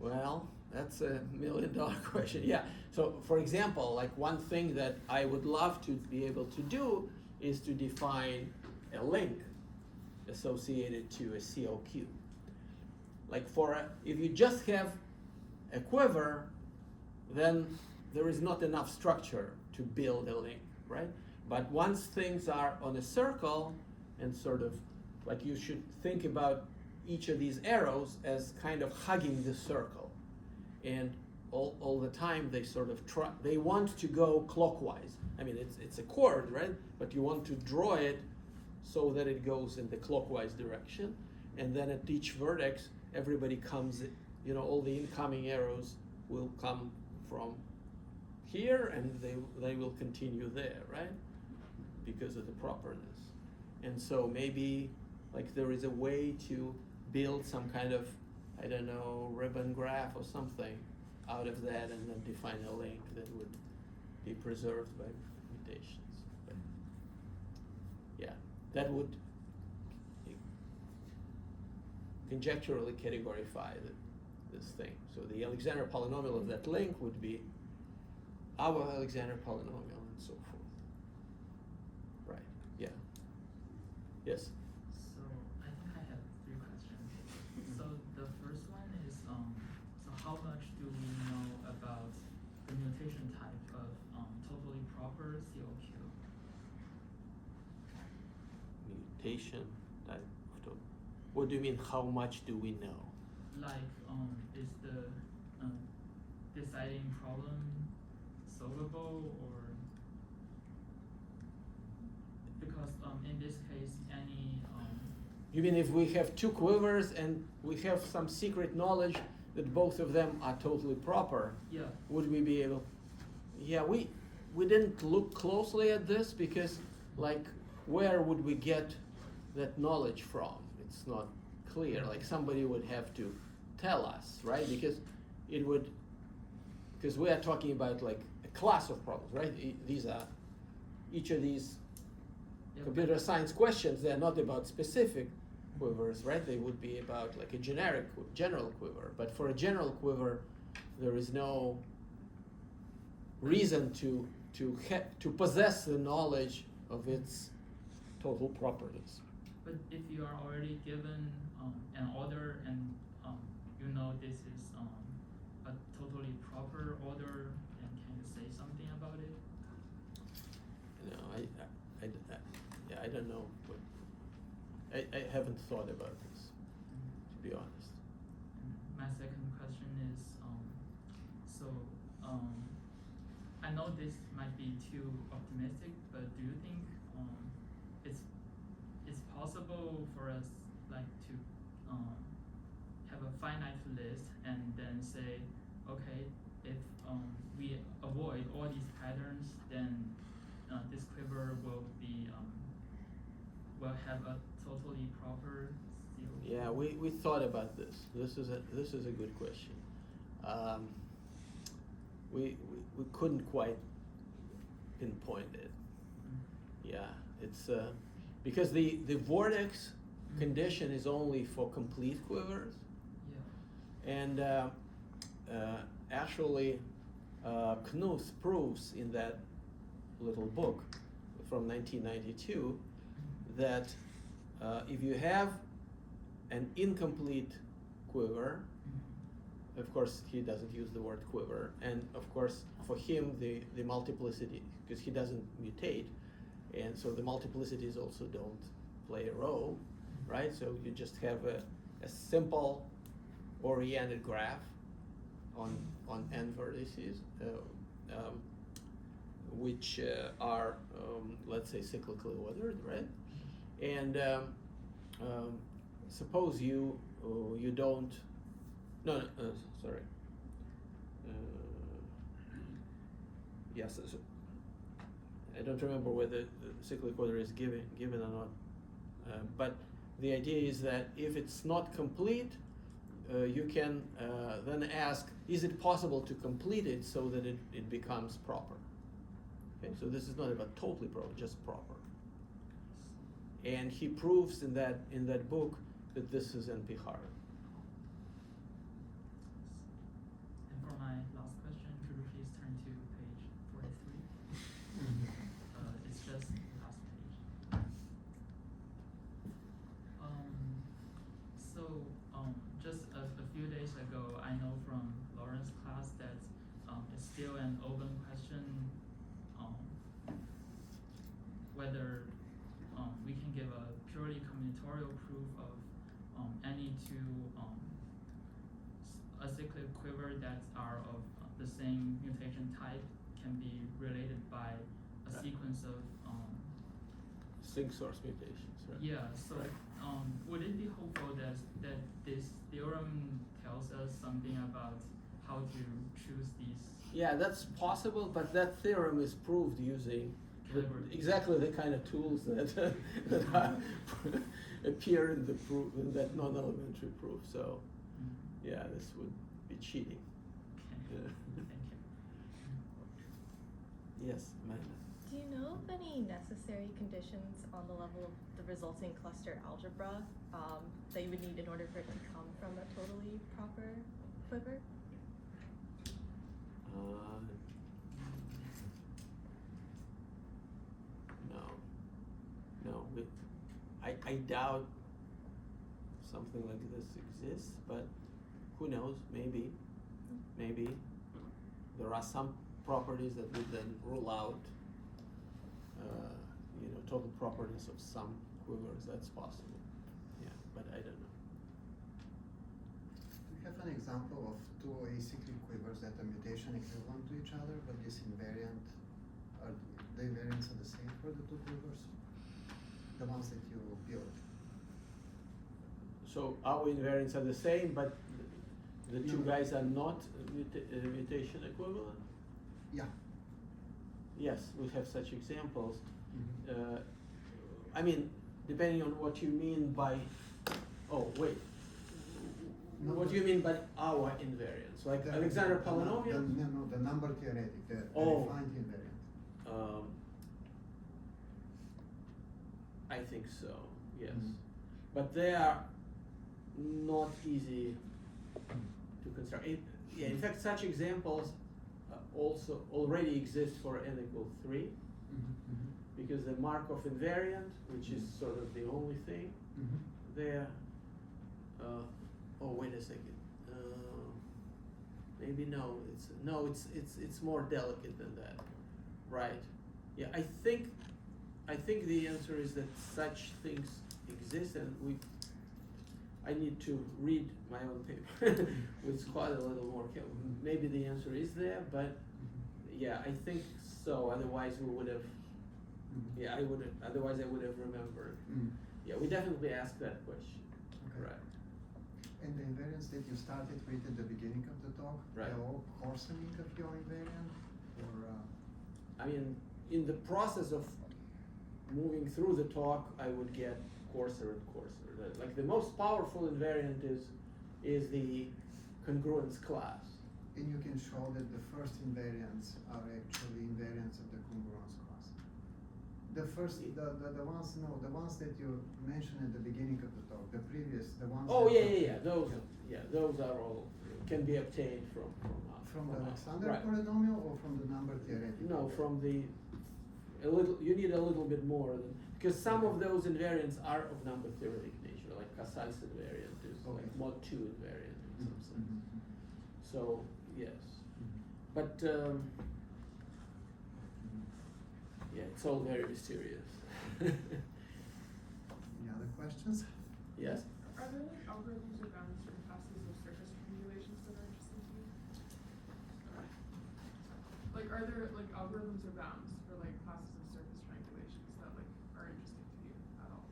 Well, that's a $1 million question. Yeah. So, for example, like one thing that I would love to be able to do is to define a link associated to a COQ. Like if you just have a quiver, then there is not enough structure to build a link, right? But once things are on a circle, and sort of like you should think about each of these arrows as kind of hugging the circle. And all the time they sort of they want to go clockwise. I mean, it's a chord, right? But you want to draw it so that it goes in the clockwise direction. And then at each vertex, everybody comes, all the incoming arrows will come from here and they will continue there, right? Because of the properness. And so maybe like there is a way to build some kind of, I don't know, ribbon graph or something out of that and then define a link that would be preserved by mutations. But yeah, that would conjecturally categorify this thing. So the Alexander polynomial of that link would be our Alexander polynomial and so forth. Right, yeah. Yes? So I think I have 3 questions. So the first one is, so how much do we know about the mutation type of totally proper COQ? Mutation type of total. What do you mean, how much do we know? Like, is the deciding problem solvable, or because in this case any You mean if we have 2 quivers and we have some secret knowledge that both of them are totally proper, yeah. would we be able? Yeah, we didn't look closely at this because, like, where would we get that knowledge from? It's not clear. Like somebody would have to tell us, right? Because we are talking about like a class of problems, right? Each of these Yeah. computer science questions, they're not about specific quivers, right? They would be about like a general quiver. But for a general quiver, there is no reason to possess the knowledge of its total properties. But if you are already given an order and this is a totally proper order, and can you say something about it? No, I don't know. I haven't thought about this, to be honest. My second question is, I know this might be too optimistic, but do you think it's possible for us like to have a finite list and then say, okay, if we avoid all these patterns, then this quiver will have a totally proper COQ? Yeah, we thought about this. This is a good question. We couldn't quite pinpoint it. Yeah, it's because the vortex condition is only for complete quivers, Yeah. and actually, Knuth proves in that little book from 1992 that if you have an incomplete quiver, of course he doesn't use the word quiver, and of course for him the multiplicity, because he doesn't mutate, and so the multiplicities also don't play a role, right? So you just have a simple oriented graph on n vertices, which are let's say cyclically ordered, right? And suppose you don't. No, sorry. Yes, I don't remember whether the cyclic order is given or not. But the idea is that if it's not complete, you can then ask, is it possible to complete it so that it becomes proper? Okay, so this is not about totally proper, just proper. And he proves in that book that this is NP-hard. And for my last question, could you please turn to page 43? It's just the last page. Just a few days ago, I know from Lauren's class that it's still an open question whether we can give a purely combinatorial proof of any two acyclic quiver that are of the same mutation type can be related by a sequence of Sync source mutations, right? yeah, so would it be hopeful that this theorem tells us something about how to choose these? Yeah, that's possible, but that theorem is proved using exactly the kind of tools that that appear in the proof, in that non-elementary proof. So, yeah, this would be cheating. Okay. Yeah. Thank you. Yes, Amanda. Do you know of any necessary conditions on the level of the resulting cluster algebra that you would need in order for it to come from a totally proper quiver? No. I doubt something like this exists, but who knows? Maybe there are some properties that would then rule out, total properties of some quivers. That's possible. Yeah, but I don't know. We have an example of two acyclic quivers that are mutation equivalent to each other, but this invariant, the invariants are the same for the two quivers, the ones that you built. So our invariants are the same, but the two guys are not mutation equivalent? Yeah. Yes, we have such examples. Mm-hmm. I mean, depending on what you mean by, what do you mean by our invariants? Like Alexander polynomials? No, the number theoretic, the defined invariant. I think so, yes. Mm-hmm. But they are not easy to construct. In fact, such examples also already exist for n equals 3. Mm-hmm. Because the Markov invariant, which is sort of the only thing there. Wait a second. Maybe no. It's more delicate than that, right? Yeah, I think the answer is that such things exist, and I need to read my own paper with quite a little more careful. Maybe the answer is there, but yeah, I think so. Otherwise, we would have. Yeah, I would have. Otherwise, I would have remembered. Yeah, we definitely asked that question. Okay. Correct. And the invariants that you started with at the beginning of the talk, Right. they're all coarsening of your invariant, or? I mean, in the process of moving through the talk, I would get coarser and coarser. Like the most powerful invariant is the congruence class. And you can show that the first invariants are actually invariants of the congruence class. The first, the ones, no, the ones that you mentioned at the beginning of the talk, the previous, the ones. Oh, that- yeah, those are all, can be obtained From the us. Alexander Right. polynomial or from the number theoretic? No, from the, you need a little bit more than, because some of those invariants are of number theoretic nature, like Casal's invariant is like Okay. mod 2 invariant in some sense. Mhm. So, yes. But, yeah, it's all very mysterious. Any other questions? Yes? Are there like algorithms or bounds for classes of surface triangulations that are interesting to you? Like, are there like algorithms or bounds for like classes of surface triangulations that like are interesting to you at all?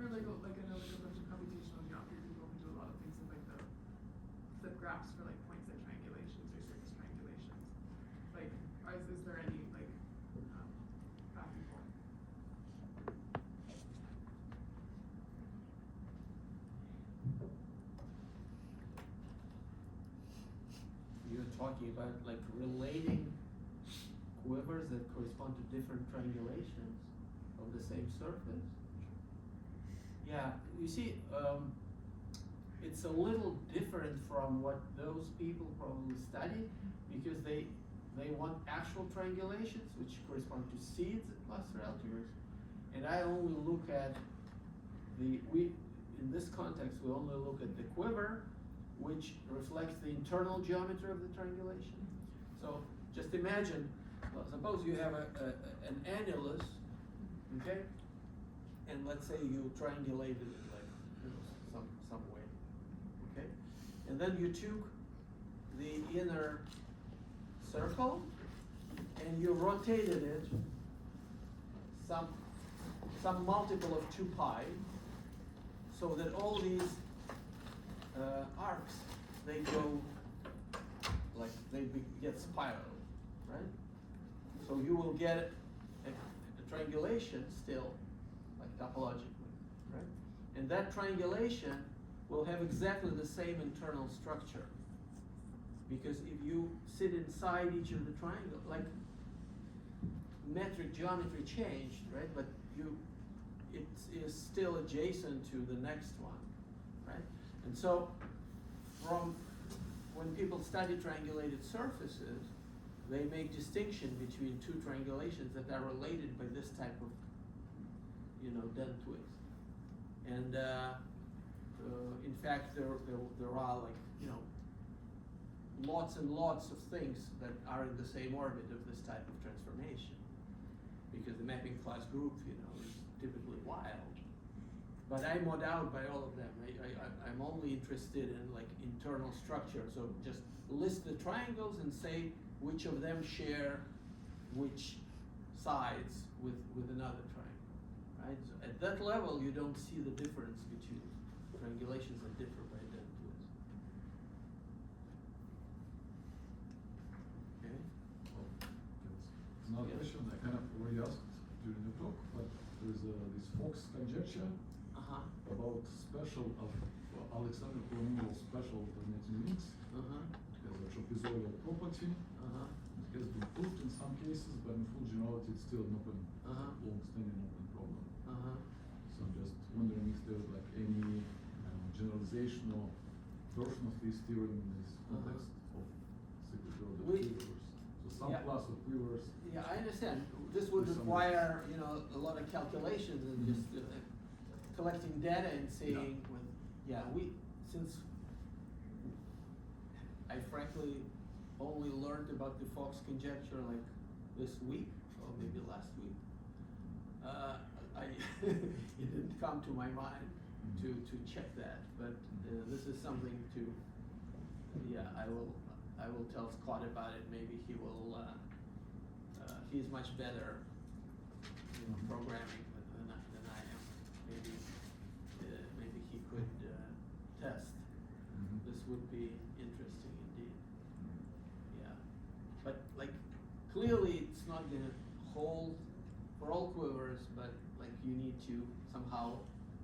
Or like I know like a bunch of computational geometry people who do a lot of things with like the graphs for like points at triangulations or surface triangulations. Like, is there any like back and forth? You're talking about like relating quivers that correspond to different triangulations of the same surface? Yeah, you see, it's a little different from what those people probably studied because they want actual triangulations which correspond to seeds at cluster algebras, and I only look at in this context we only look at the quiver which reflects the internal geometry of the triangulation. So just imagine, well, suppose you have an annulus, okay, and let's say you triangulated it like some way, okay, and then you took the inner circle and you rotated it some multiple of 2 pi, so that all these arcs, they go like get spiral, right? So you will get a triangulation still, like topologically, right? And that triangulation will have exactly the same internal structure, because if you sit inside each of the triangles, like metric geometry changed, right? But it is still adjacent to the next one, right? And so from when people study triangulated surfaces, they make distinction between 2 triangulations that are related by this type of, dent twist. And in fact, there are like, lots and lots of things that are in the same orbit of this type of transformation, because the mapping class group, is typically wild. But I mod out by all of them. I'm only interested in like internal structure. So just list the triangles and say which of them share which sides with another triangle, right? So at that level, you don't see the difference between triangulations that differ by dent twist. Okay. Another Yes. question I kind of already asked during the talk, but there is this Fox conjecture Uh-huh. about special Alexander polynomial special alternating rings. Uh-huh. It has a trapezoidal property. Uh-huh. It has been proved in some cases, but in full generality, it's still an open, Uh-huh. long-standing open problem. Uh-huh. So I'm just wondering if there's like any generalization or version of this theorem in this context of cyclic order We- quivers. So some yeah. class of quivers. Yeah, I understand. This would There's some- require, a lot of calculations and just collecting data and seeing since I frankly only learned about the Fox conjecture like this week or maybe last week, it didn't come to my mind to check that, but this is something to, I will tell Scott about it. Maybe he will, he's much better programming than I am. Maybe he could test. This would be interesting indeed. Yeah, but like clearly it's not gonna hold for all quivers, but like you need to somehow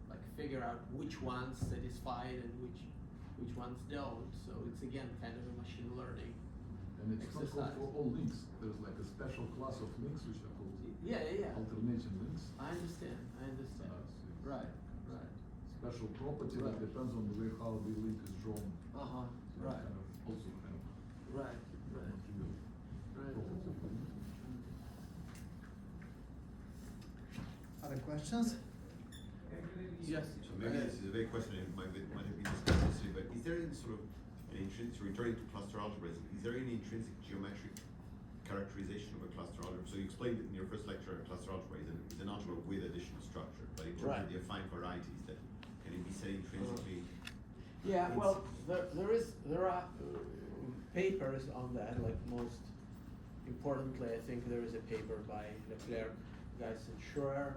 like figure out which ones satisfy it and which ones don't. So it's again kind of a machine learning. And it's not called exercise. for all links. There's like a special class of links which are called Yeah. alternating links. I understand. It's Right. special property Right. that depends on the way how the link is drawn. Uh-huh. So Right. Kind of also kind of Right. not real property. Other questions? Yes. So maybe this is a vague question, and it might have been discussed yesterday, but is there any sort of an intrinsic, returning to cluster algebra, is there any intrinsic geometric characterization of a cluster algebra? So you explained in your first lecture, cluster algebra is an algebra with additional structure, but in terms Right. of the affine varieties, that can it be said intrinsically? Yeah, well, there are papers on that. Like most importantly, I think there is a paper by Leclerc, Geis, and Schroer,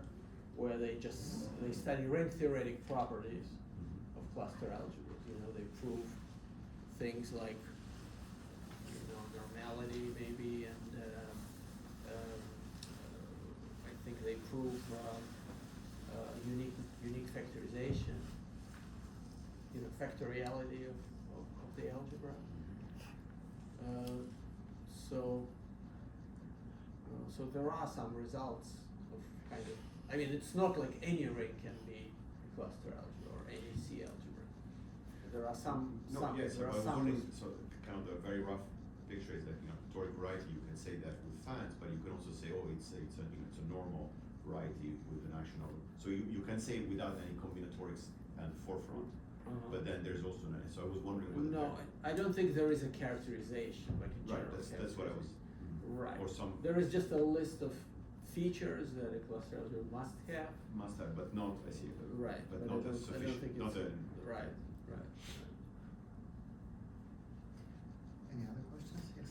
where they study ring theoretic properties of cluster algebras. You know, they prove things like normality maybe, and I think they prove unique factorization. Factoriality of the algebra. So there are some results of kind of, I mean, it's not like any ring can be a cluster algebra or any C algebra. There are some. Yes, there I are was some. wondering, so kind of the very rough picture is that, toric variety, you can say that with fans, but you can also say, oh, it's a normal variety with an action over. So you can say it without any combinatorics and forefront. But then there's also so I was wondering whether No, I don't think there is a characterization, like a right, general that's what I was Right. or some There is just a list of features that a cluster algebra must have. but not I see Right. but I not don't as sufficient think not it's a right. Any other questions? Yes.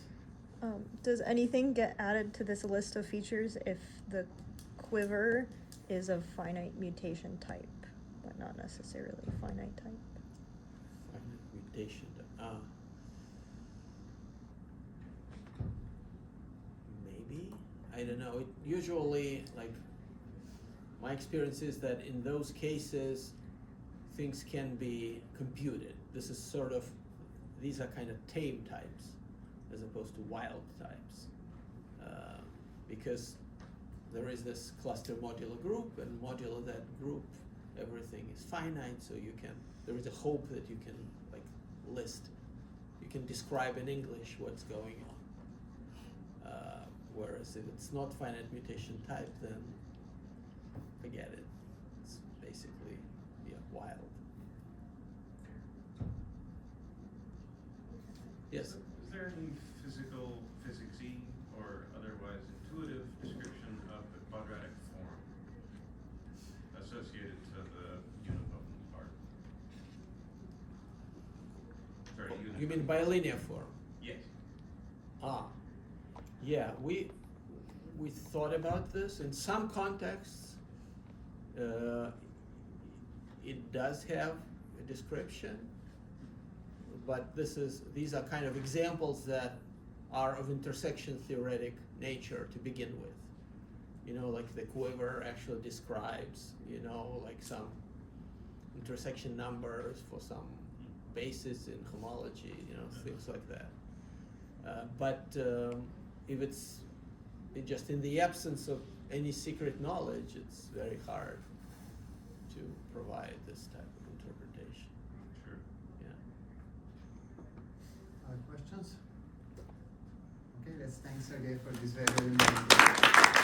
Does anything get added to this list of features if the quiver is of finite mutation type, but not necessarily finite type? Finite mutation. Maybe, I don't know. It usually, like, my experience is that in those cases, things can be computed. This is sort of, these are kind of tame types as opposed to wild types, because there is this cluster modular group, and modular that group, everything is finite, so there is a hope that you can you can describe in English what's going on. Whereas if it's not finite mutation type, then forget it. It's basically wild. Yes? Is there any physicsy or otherwise intuitive description of the quadratic form associated to the unipotent part? Sorry, You mean bilinear form? Yes. Yeah, we thought about this. In some contexts, it does have a description, but these are kind of examples that are of intersection theoretic nature to begin with. Like the quiver actually describes, like some intersection numbers for some basis in homology, things like that. But if it's just in the absence of any secret knowledge, it's very hard to provide this type of interpretation. Sure. Yeah. Other questions? Okay, let's thank Sergey for this very, very